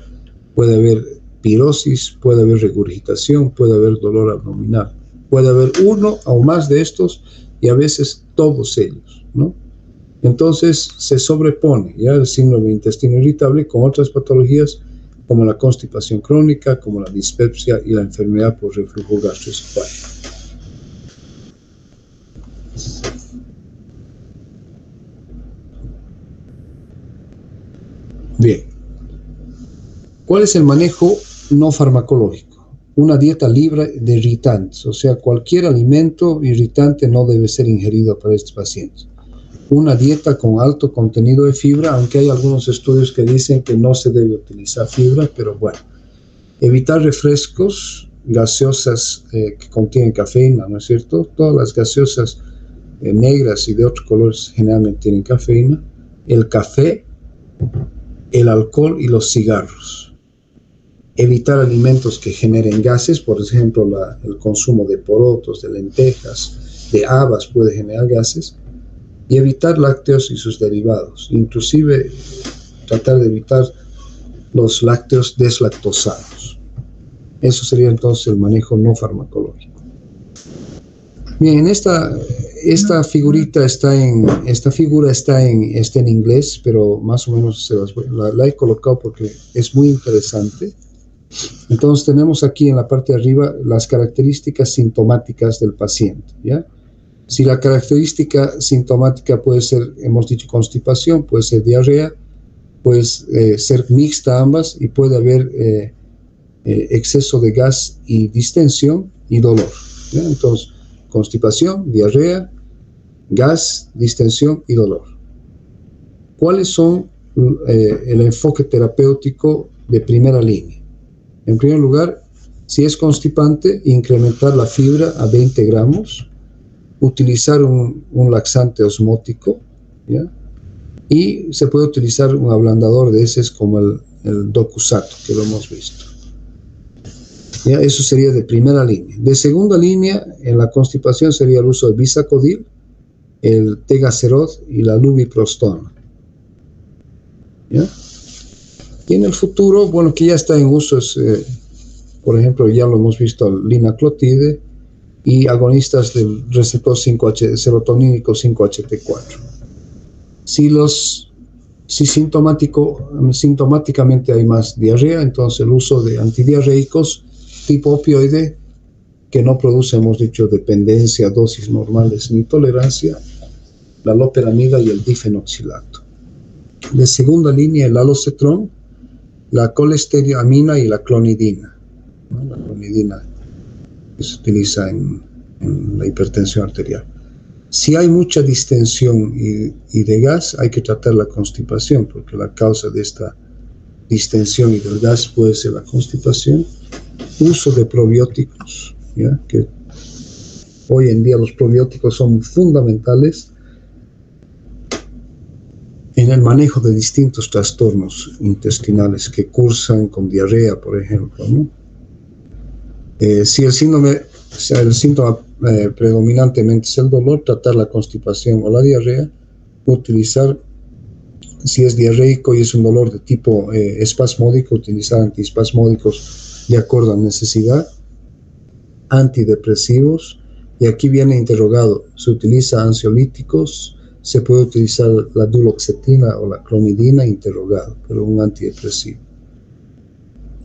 puede haber pirosis, puede haber regurgitación, puede haber dolor abdominal, puede haber uno o más de estos y a veces todos ellos, ¿no? Entonces se sobrepone ya el síndrome de intestino irritable con otras patologías como la constipación crónica, como la dispepsia y la enfermedad por reflujo gastroesofágico. Bien, ¿cuál es el manejo no farmacológico? Una dieta libre de irritantes, o sea, cualquier alimento irritante no debe ser ingerido para estos pacientes. Una dieta con alto contenido de fibra, aunque hay algunos estudios que dicen que no se debe utilizar fibra, pero bueno. Evitar refrescos, gaseosas que contienen cafeína, ¿no es cierto? Todas las gaseosas negras y de otros colores generalmente tienen cafeína. El café, el alcohol y los cigarros. Evitar alimentos que generen gases, por ejemplo, el consumo de porotos, de lentejas, de habas puede generar gases. Y evitar lácteos y sus derivados, inclusive tratar de evitar los lácteos deslactosados. Eso sería entonces el manejo no farmacológico. Bien, esta figura está en inglés, pero más o menos la he colocado porque es muy interesante. Entonces tenemos aquí en la parte de arriba las características sintomáticas del paciente, ¿ya? Si la característica sintomática puede ser, hemos dicho, constipación, puede ser diarrea, puede ser mixta ambas, y puede haber exceso de gas y distensión y dolor, ¿ya? Entonces, constipación, diarrea, gas, distensión y dolor. ¿Cuáles son el enfoque terapéutico de primera línea? En primer lugar, si es constipante, incrementar la fibra a 20 gramos, utilizar un laxante osmótico, ¿ya? Y se puede utilizar un ablandador de heces como el Docusato, que lo hemos visto. ¿Ya? Eso sería de primera línea. De segunda línea, en la constipación sería el uso de Bisacodil, el Tegacerot y la Lubiprostona. ¿Ya? Y en el futuro, bueno, que ya está en uso, por ejemplo, ya lo hemos visto, el linaclotide y agonistas del receptor serotonínico 5-HT4. Si sintomáticamente hay más diarrea, entonces el uso de antidiarreicos tipo opioide, que no produce, hemos dicho, dependencia, dosis normales ni tolerancia, la loperamida y el difenoxilato. De segunda línea, el alocetrón, la colesteramina y la clonidina, ¿no? La clonidina que se utiliza en la hipertensión arterial. Si hay mucha distensión y de gas, hay que tratar la constipación, porque la causa de esta distensión y del gas puede ser la constipación. Uso de probióticos, ¿ya? Que hoy en día los probióticos son fundamentales. en el manejo de distintos trastornos intestinales que cursan con diarrea, por ejemplo, ¿no? Si el síntoma predominantemente es el dolor, tratar la constipación o la diarrea, utilizar, si es diarreico y es un dolor de tipo espasmódico, utilizar antiespasmódicos de acuerdo a necesidad, antidepresivos, y aquí viene interrogado, se utiliza ansiolíticos, se puede utilizar la duloxetina o la clomidina, interrogado, pero un antidepresivo.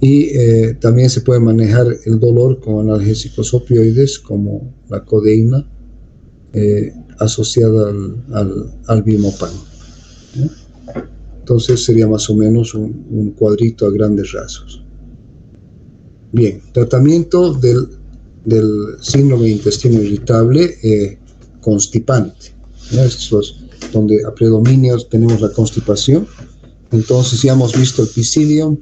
Y también se puede manejar el dolor con analgésicos opioides como la codeína asociada al Bimopan. Entonces sería más o menos un cuadrito a grandes rasgos. Bien, tratamiento del síndrome de intestino irritable constipante. Estos donde a predominio tenemos la constipación. Entonces ya hemos visto el Psyllium,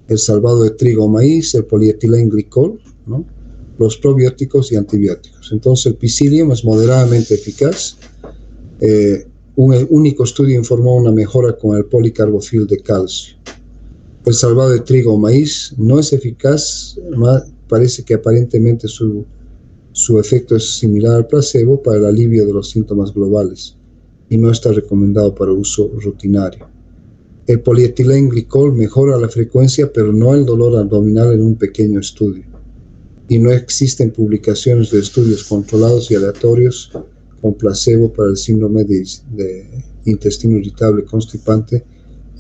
el salvado de trigo o maíz, el polietilenglicol, ¿no? Los probióticos y antibióticos. Entonces el Psyllium es moderadamente eficaz. Un único estudio informó una mejora con el policarbofil de calcio. El salvado de trigo o maíz no es eficaz, parece que aparentemente su efecto es similar al placebo para el alivio de los síntomas globales y no está recomendado para uso rutinario. El polietilenglicol mejora la frecuencia, pero no el dolor abdominal en un pequeño estudio. Y no existen publicaciones de estudios controlados y aleatorios con placebo para el síndrome de intestino irritable constipante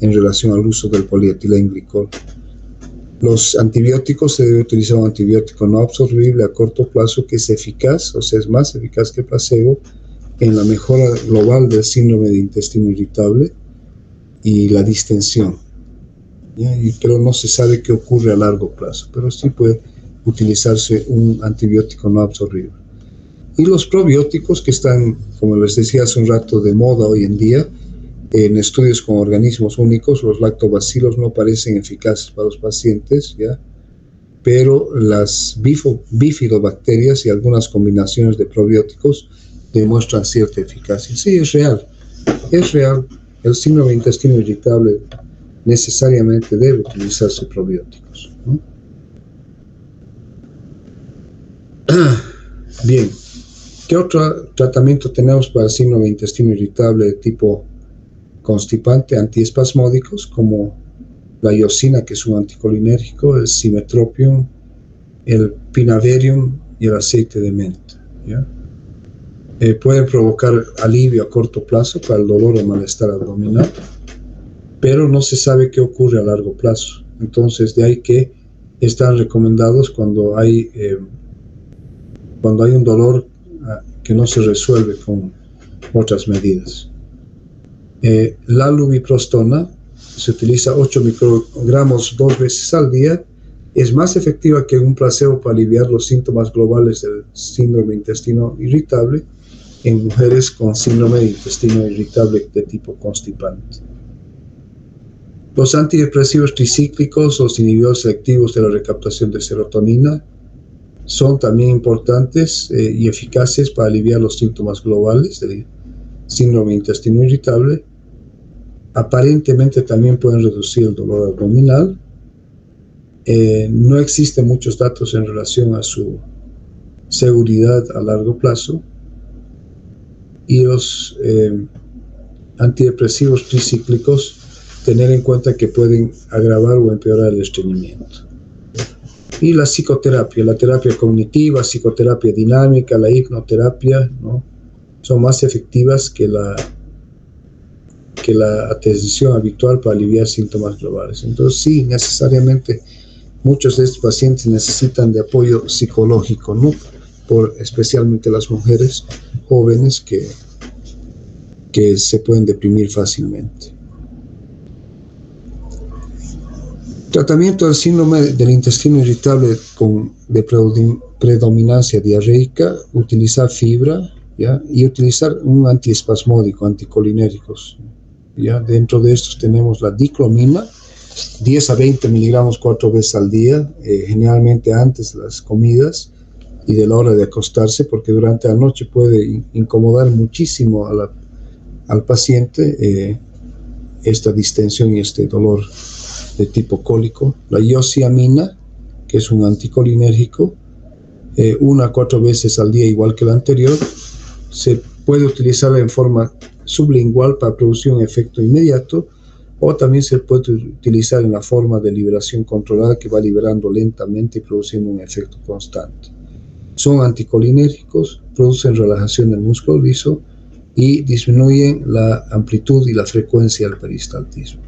en relación al uso del polietilenglicol. Los antibióticos, se debe utilizar un antibiótico no absorbible a corto plazo que es eficaz, o sea, es más eficaz que el placebo en la mejora global del síndrome de intestino irritable y la distensión. Pero no se sabe qué ocurre a largo plazo, pero sí puede utilizarse un antibiótico no absorbible. Y los probióticos que están, como les decía hace un rato, de moda hoy en día, en estudios con organismos únicos, los lactobacilos no parecen eficaces para los pacientes, ¿ya? Pero las bifidobacterias y algunas combinaciones de probióticos demuestran cierta eficacia. Sí, es real. El síndrome de intestino irritable necesariamente debe utilizarse probióticos, ¿no? Bien, ¿qué otro tratamiento tenemos para el síndrome de intestino irritable de tipo constipante? Antiespasmódicos como la iosina, que es un anticolinérgico, el simetropium, el pinaverium y el aceite de menta, ¿ya? Pueden provocar alivio a corto plazo para el dolor o malestar abdominal, pero no se sabe qué ocurre a largo plazo. Entonces, de ahí que están recomendados cuando hay un dolor que no se resuelve con otras medidas. La lubiprostona se utiliza 8 microgramos 2 veces al día. Es más efectiva que un placebo para aliviar los síntomas globales del síndrome de intestino irritable en mujeres con síndrome de intestino irritable de tipo constipante. Los antidepresivos tricíclicos, los inhibidores selectivos de la recaptación de serotonina, son también importantes y eficaces para aliviar los síntomas globales del síndrome de intestino irritable. Aparentemente también pueden reducir el dolor abdominal. No existen muchos datos en relación a su seguridad a largo plazo. Y los antidepresivos tricíclicos, tener en cuenta que pueden agravar o empeorar el estreñimiento. Y la psicoterapia, la terapia cognitiva, psicoterapia dinámica, la hipnoterapia, ¿no? Son más efectivas que la atención habitual para aliviar síntomas globales. Entonces sí, necesariamente muchos de estos pacientes necesitan de apoyo psicológico, ¿no? Especialmente las mujeres jóvenes que se pueden deprimir fácilmente. Tratamiento del síndrome del intestino irritable de predominancia diarreica, utilizar fibra, ¿ya? Y utilizar un antiespasmódico, anticolinérgicos, ¿ya? Dentro de estos tenemos la diclomina, 10 a 20 miligramos 4 veces al día, generalmente antes de las comidas y de la hora de acostarse, porque durante la noche puede incomodar muchísimo al paciente esta distensión y este dolor de tipo cólico. La iosiamina, que es un anticolinérgico, 1 a 4 veces al día, igual que la anterior, se puede utilizar en forma sublingual para producir un efecto inmediato, o también se puede utilizar en la forma de liberación controlada, que va liberando lentamente y produciendo un efecto constante. Son anticolinérgicos, producen relajación del músculo liso y disminuyen la amplitud y la frecuencia del peristaltismo.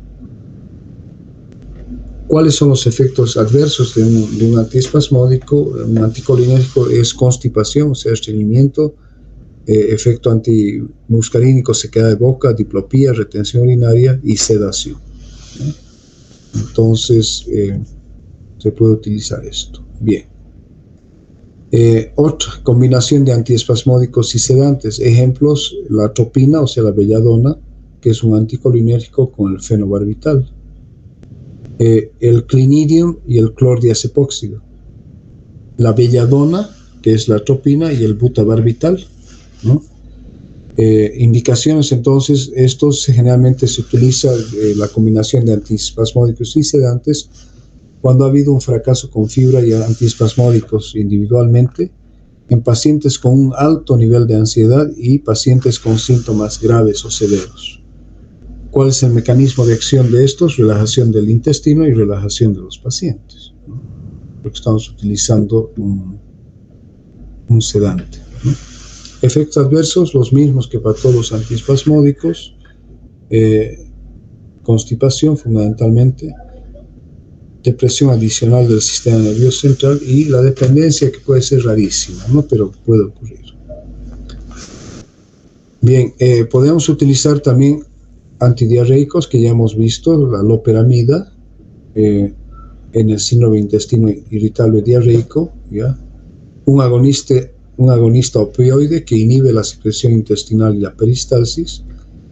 ¿Cuáles son los efectos adversos de un antiespasmódico? Un anticolinérgico es constipación, o sea, estreñimiento, efecto antimuscarínico, sequedad de boca, diplopía, retención urinaria y sedación. Entonces, se puede utilizar esto. Bien. Otra combinación de antiespasmódicos y sedantes. Ejemplos, la atropina, o sea, la belladona, que es un anticolinérgico con el fenobarbital. El clinidium y el clordiazepóxido. La belladona, que es la atropina, y el butabarbital, ¿no? Indicaciones, entonces, estos generalmente se utiliza la combinación de antiespasmódicos y sedantes cuando ha habido un fracaso con fibra y antiespasmódicos individualmente, en pacientes con un alto nivel de ansiedad y pacientes con síntomas graves o severos. ¿Cuál es el mecanismo de acción de estos? Relajación del intestino y relajación de los pacientes, ¿no? Porque estamos utilizando un sedante, ¿no? Efectos adversos, los mismos que para todos los antiespasmódicos, constipación fundamentalmente, depresión adicional del sistema nervioso central y la dependencia, que puede ser rarísima, ¿no? Pero puede ocurrir. Bien, podemos utilizar también antidiarreicos que ya hemos visto, la loperamida, en el síndrome de intestino irritable diarreico, ¿ya? Un agonista opioide que inhibe la secreción intestinal y la peristalsis,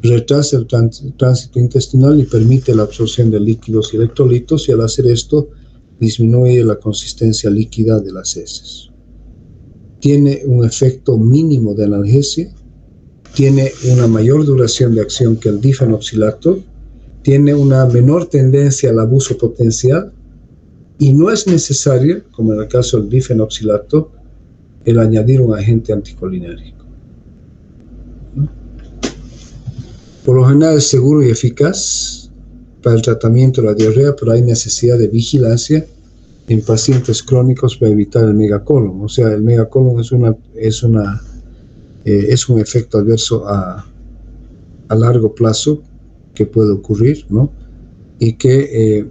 retrasa el tránsito intestinal y permite la absorción de líquidos y electrolitos, y al hacer esto disminuye la consistencia líquida de las heces. Tiene un efecto mínimo de analgesia, tiene una mayor duración de acción que el difenoxilato, tiene una menor tendencia al abuso potencial y no es necesario, como en el caso del difenoxilato, el añadir un agente anticolinérgico. Por lo general es seguro y eficaz para el tratamiento de la diarrea, pero hay necesidad de vigilancia en pacientes crónicos para evitar el megacolon. O sea, el megacolon es un efecto adverso a largo plazo que puede ocurrir, ¿no? Y que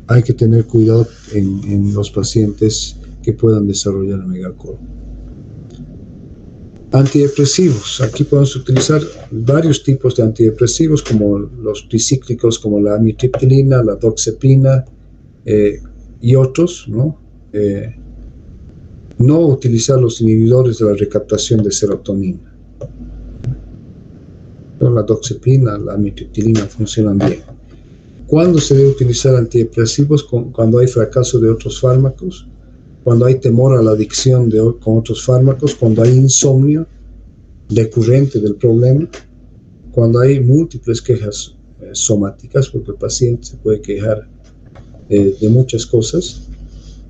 hay que tener cuidado en los pacientes que puedan desarrollar el megacolon. Antidepresivos. Aquí podemos utilizar varios tipos de antidepresivos, como los tricíclicos, como la amitriptilina, la doxepina y otros, ¿no? No utilizar los inhibidores de la recaptación de serotonina. Pero la doxepina, la amitriptilina funcionan bien. ¿Cuándo se debe utilizar antidepresivos? Cuando hay fracaso de otros fármacos, cuando hay temor a la adicción con otros fármacos, cuando hay insomnio recurrente del problema, cuando hay múltiples quejas somáticas, porque el paciente se puede quejar de muchas cosas,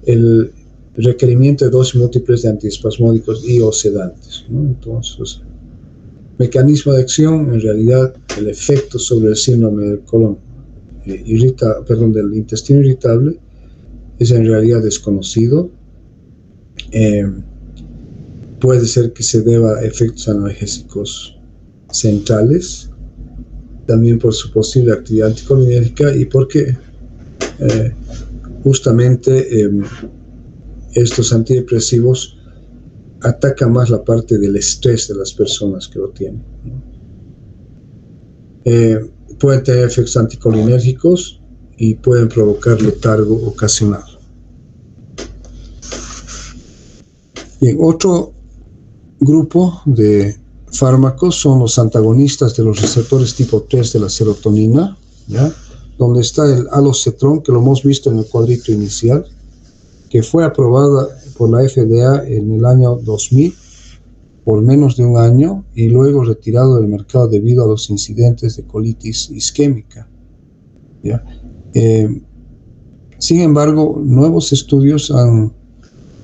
el requerimiento de dosis múltiples de antiespasmódicos y o sedantes, ¿no? Entonces, mecanismo de acción, en realidad, el efecto sobre el síndrome del colon del intestino irritable es en realidad desconocido. Puede ser que se deba a efectos analgésicos centrales, también por su posible actividad anticolinérgica y porque justamente estos antidepresivos atacan más la parte del estrés de las personas que lo tienen, ¿no? Pueden tener efectos anticolinérgicos y pueden provocar letargo ocasional. Bien, otro grupo de fármacos son los antagonistas de los receptores tipo 3 de la serotonina, ¿ya? Donde está el alocetrón, que lo hemos visto en el cuadrito inicial, que fue aprobada por la FDA en el año 2000 por menos de un año y luego retirado del mercado debido a los incidentes de colitis isquémica, ¿ya? Sin embargo, nuevos estudios han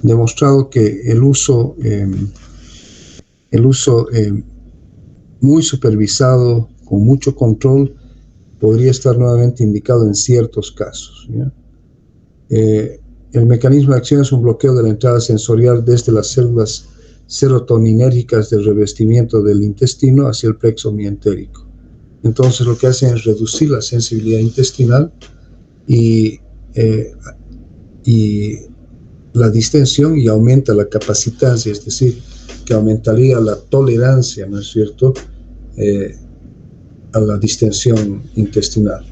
demostrado que el uso muy supervisado, con mucho control, podría estar nuevamente indicado en ciertos casos, ¿ya? El mecanismo de acción es un bloqueo de la entrada sensorial desde las células serotoninérgicas del revestimiento del intestino hacia el plexo mientérico. Entonces lo que hacen es reducir la sensibilidad intestinal y la distensión, y aumenta la capacitancia, es decir, que aumentaría la tolerancia, ¿no es cierto?, a la distensión intestinal.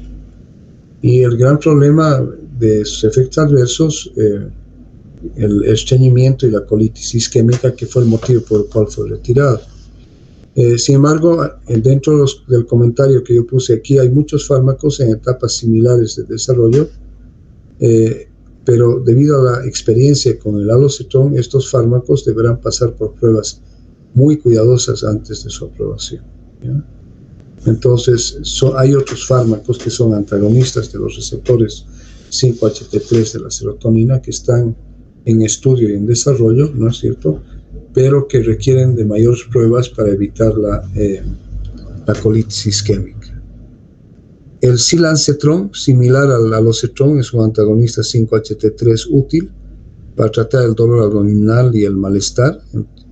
Y el gran problema de sus efectos adversos, el estreñimiento y la colitis isquémica, que fue el motivo por el cual fue retirado. Sin embargo, dentro del comentario que yo puse aquí, hay muchos fármacos en etapas similares de desarrollo, pero debido a la experiencia con el alocetrón, estos fármacos deberán pasar por pruebas muy cuidadosas antes de su aprobación, ¿ya? Entonces, hay otros fármacos que son antagonistas de los receptores 5-HT3 de la serotonina, que están en estudio y en desarrollo, ¿no es cierto?, pero que requieren de mayores pruebas para evitar la colitis isquémica. El silancetron, similar al alocetrón, es un antagonista 5-HT3 útil para tratar el dolor abdominal y el malestar.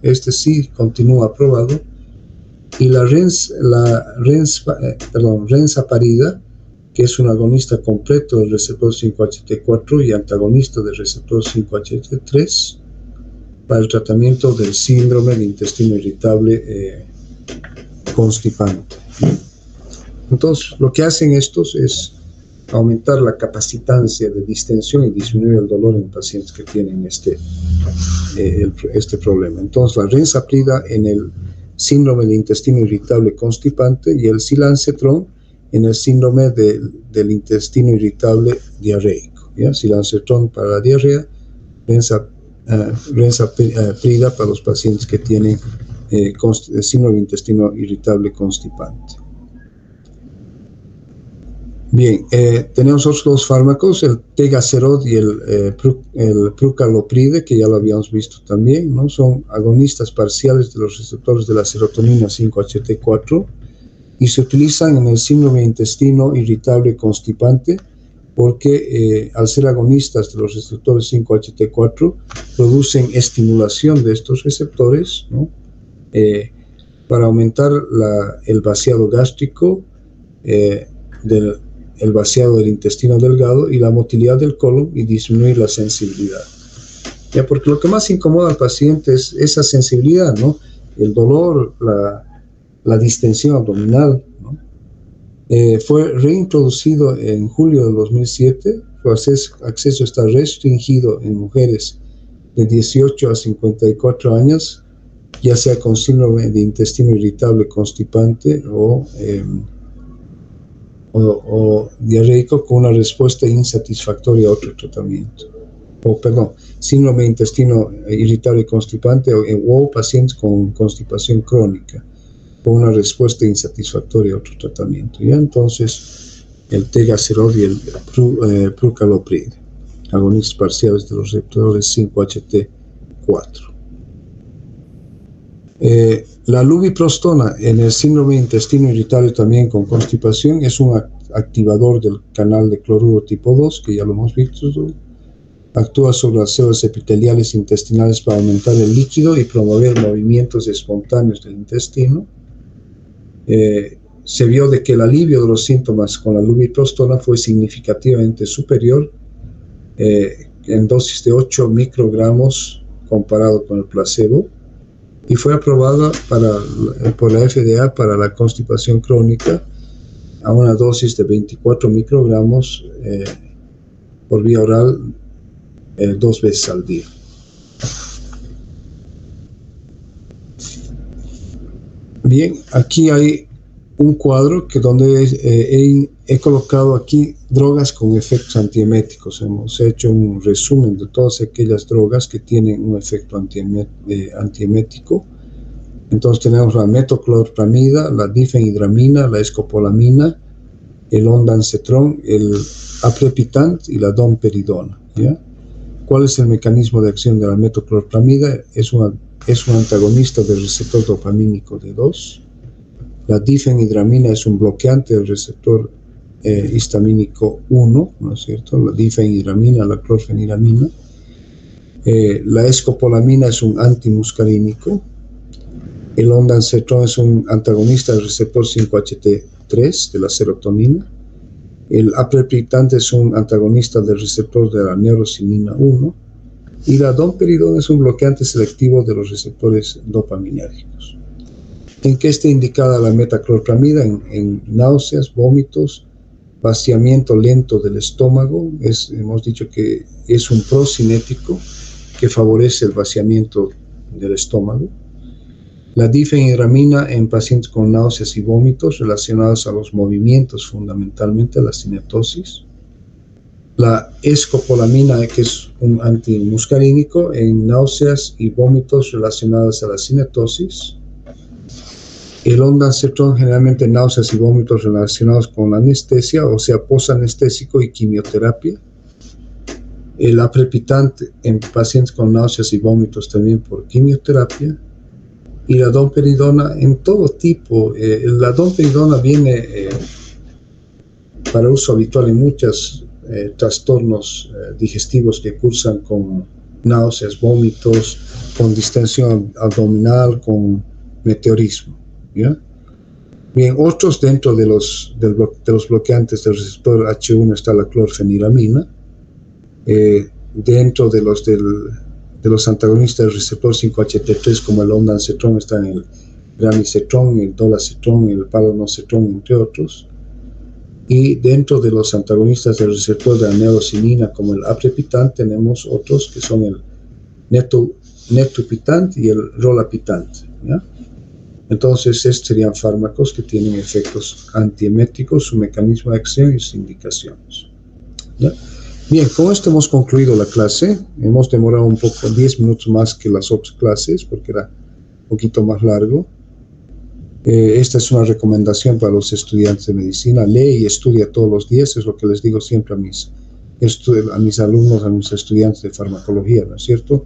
Este sí continúa aprobado. Y la renzaparida, que es un agonista completo del receptor 5-HT4 y antagonista del receptor 5-HT3, para el tratamiento del síndrome de intestino irritable constipante. Entonces, lo que hacen estos es aumentar la capacitancia de distensión y disminuir el dolor en pacientes que tienen este problema. Entonces, la renzaprida en el síndrome de intestino irritable constipante y el silancetron en el síndrome del intestino irritable diarreico, ¿ya? Silancetron para la diarrea, renzaprida para los pacientes que tienen síndrome de intestino irritable constipante. Bien, tenemos otros dos fármacos, el tegaserod y el prucalopride, que ya lo habíamos visto también, ¿no? Son agonistas parciales de los receptores de la serotonina 5-HT4 y se utilizan en el síndrome de intestino irritable constipante porque al ser agonistas de los receptores 5-HT4 producen estimulación de estos receptores, ¿no? Para aumentar el vaciado gástrico, el vaciado del intestino delgado y la motilidad del colon y disminuir la sensibilidad. Ya, porque lo que más incomoda al paciente es esa sensibilidad, ¿no? El dolor, la distensión abdominal, ¿no? Fue reintroducido en julio del 2007, su acceso está restringido en mujeres de 18 a 54 años, ya sea con síndrome de intestino irritable constipante o diarreico con una respuesta insatisfactoria a otro tratamiento. Síndrome de intestino irritable constipante o pacientes con constipación crónica con una respuesta insatisfactoria a otro tratamiento. ¿Ya? Entonces, el tegaserod y el prucalopride, agonistas parciales de los receptores 5-HT4. La lubiprostona en el síndrome de intestino irritable también con constipación es un activador del canal de cloruro tipo 2, que ya lo hemos visto. Actúa sobre las células epiteliales intestinales para aumentar el líquido y promover movimientos espontáneos del intestino. Se vio de que el alivio de los síntomas con la lubiprostona fue significativamente superior en dosis de 8 microgramos comparado con el placebo, y fue aprobada por la FDA para la constipación crónica a una dosis de 24 microgramos por vía oral 2 veces al día. Bien, aquí hay un cuadro donde he colocado aquí drogas con efectos antieméticos. Hemos hecho un resumen de todas aquellas drogas que tienen un efecto antiemético Entonces tenemos la metoclopramida, la difenhidramina, la escopolamina, el ondansetron, el aprepitant y la domperidona, ¿ya? ¿Cuál es el mecanismo de acción de la metoclopramida? Es un antagonista del receptor dopamínico D2. La difenhidramina es un bloqueante del receptor histamínico 1, ¿no es cierto? La difenhidramina, la clorfeniramina. La escopolamina es un antimuscarínico. El ondansetron es un antagonista del receptor 5-HT3 de la serotonina. El aprepitant es un antagonista del receptor de la neurosinina 1. Y la domperidona es un bloqueante selectivo de los receptores dopaminérgicos. ¿En qué está indicada la metoclopramida? En náuseas, vómitos, vaciamiento lento del estómago. Hemos dicho que es un procinético que favorece el vaciamiento del estómago. La difenhidramina en pacientes con náuseas y vómitos relacionados a los movimientos, fundamentalmente a la cinetosis. La escopolamina, que es un antimuscarínico en náuseas y vómitos relacionados a la cinetosis. El ondansetron generalmente en náuseas y vómitos relacionados con la anestesia, o sea, posanestésico y quimioterapia. El aprepitant en pacientes con náuseas y vómitos también por quimioterapia. Y la domperidona en todo tipo. La domperidona viene para uso habitual en muchos trastornos digestivos que cursan con náuseas, vómitos, con distensión abdominal, con meteorismo, ¿ya? Bien, otros dentro de los bloqueantes del receptor H1 está la clorfeniramina. Dentro de los antagonistas del receptor 5-HT3, como el ondansetron, están el granisetron, el dolasetron, el palonosetron, entre otros. Y dentro de los antagonistas del receptor de la neurosinina, como el aprepitant, tenemos otros que son el netopitant y el rolapitant, ¿ya? Entonces, estos serían fármacos que tienen efectos antieméticos, su mecanismo de acción y sus indicaciones, ¿ya? Bien, con esto hemos concluido la clase. Hemos demorado un poco, 10 minutos más que las otras clases, porque era un poquito más largo. Esta es una recomendación para los estudiantes de medicina. Lee y estudia todos los días, es lo que les digo siempre a mis alumnos, a mis estudiantes de farmacología, ¿no es cierto?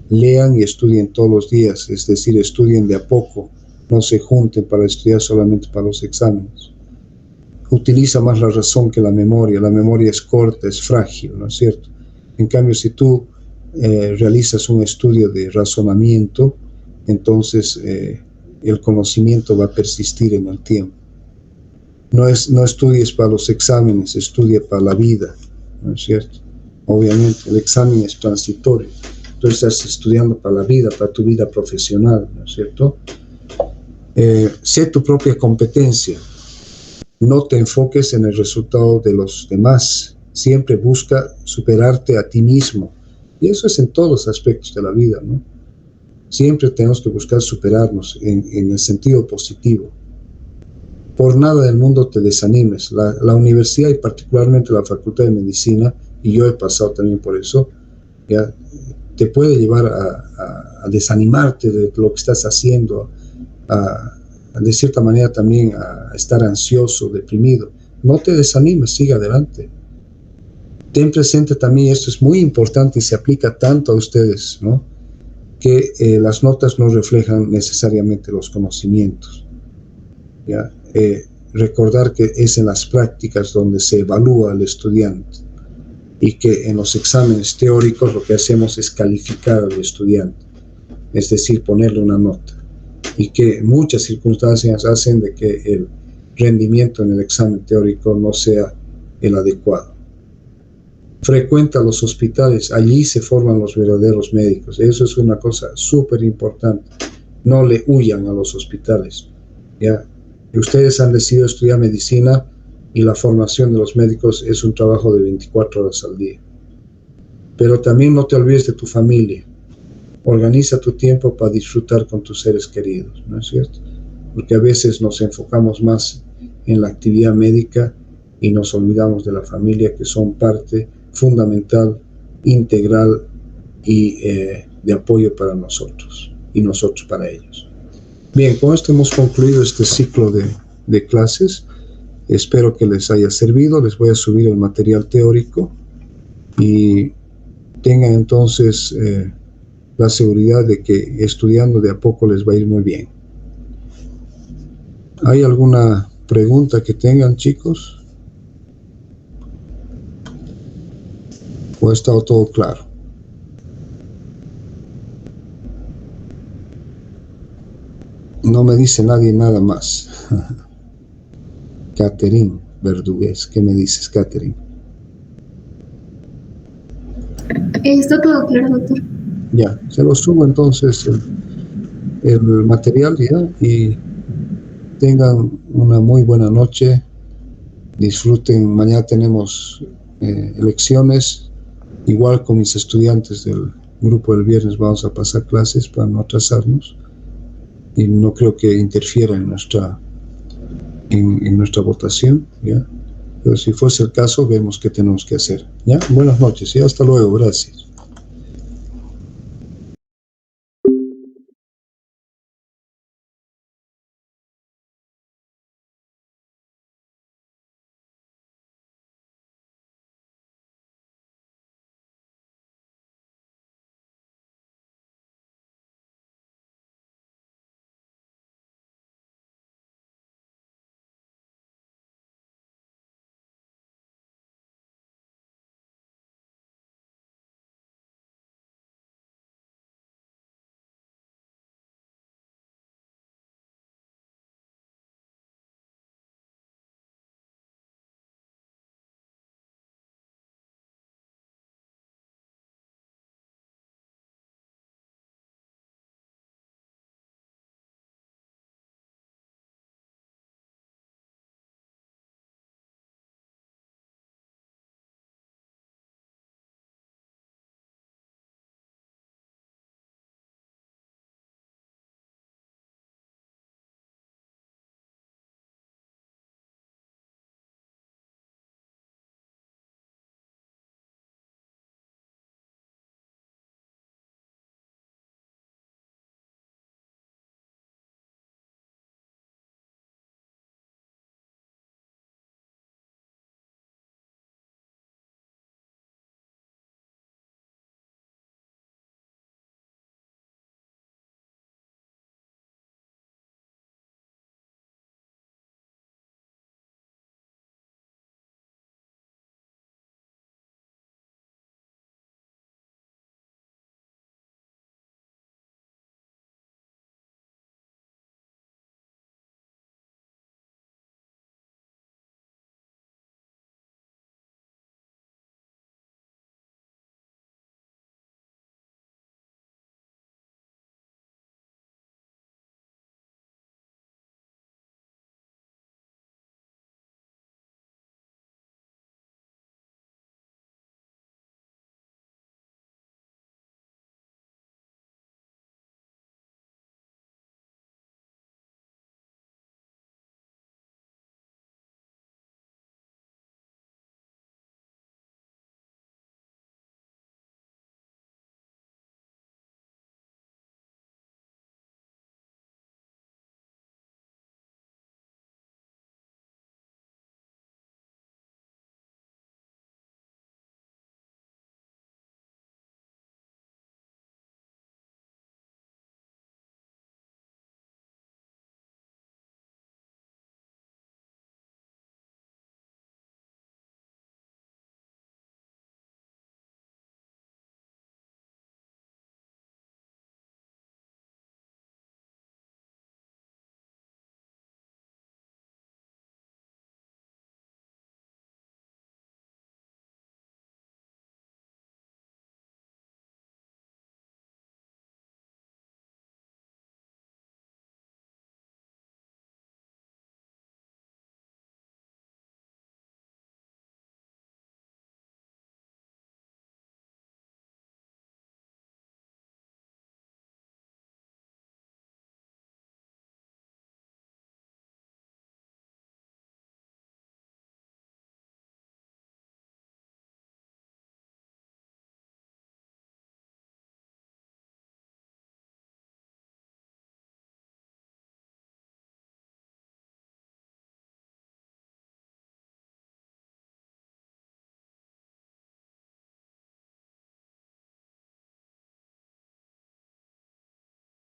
Lean y estudien todos los días, es decir, estudien de a poco, no se junten para estudiar solamente para los exámenes. Utiliza más la razón que la memoria es corta, es frágil, ¿no es cierto? En cambio, si tú realizas un estudio de razonamiento, entonces el conocimiento va a persistir en el tiempo. No estudies para los exámenes, estudia para la vida, ¿no es cierto? Obviamente, el examen es transitorio. Tú estás estudiando para la vida, para tu vida profesional, ¿no es cierto? Sé tu propia competencia. No te enfoques en el resultado de los demás. Siempre busca superarte a ti mismo. Y eso es en todos los aspectos de la vida, ¿no? Siempre tenemos que buscar superarnos en el sentido positivo. Por nada del mundo te desanimes. La universidad y particularmente la Facultad de Medicina, y yo he pasado también por eso, ya te puede llevar a desanimarte de lo que estás haciendo, de cierta manera también a estar ansioso, deprimido. No te desanimes, sigue adelante. Ten presente también, esto es muy importante y se aplica tanto a ustedes, ¿no? Que las notas no reflejan necesariamente los conocimientos, ¿ya? Recordar que es en las prácticas donde se evalúa al estudiante y que en los exámenes teóricos lo que hacemos es calificar al estudiante, es decir, ponerle una nota, y que muchas circunstancias hacen de que el rendimiento en el examen teórico no sea el adecuado. Frecuenta los hospitales, allí se forman los verdaderos médicos. Eso es una cosa súper importante. No le huyan a los hospitales, ¿ya? Ustedes han decidido estudiar medicina y la formación de los médicos es un trabajo de 24 horas al día. Pero también no te olvides de tu familia. Organiza tu tiempo para disfrutar con tus seres queridos, ¿no es cierto? Porque a veces nos enfocamos más en la actividad médica y nos olvidamos de la familia, que son parte fundamental, integral y de apoyo para nosotros y nosotros para ellos. Bien, con esto hemos concluido este ciclo de clases. Espero que les haya servido. Les voy a subir el material teórico y tengan entonces la seguridad de que estudiando de a poco les va a ir muy bien. ¿Hay alguna pregunta que tengan, chicos? ¿O ha estado todo claro? No me dice nadie nada más. Catherine Verdugués, ¿qué me dices, Catherine? Está todo claro, doctor. Ya, se lo subo entonces el material ya y tengan una muy buena noche. Disfruten, mañana tenemos elecciones, igual con mis estudiantes del grupo del viernes vamos a pasar clases para no atrasarnos y no creo que interfiera en nuestra votación, ¿ya? Pero si fuese el caso, vemos qué tenemos que hacer, ¿ya? Buenas noches y hasta luego, gracias.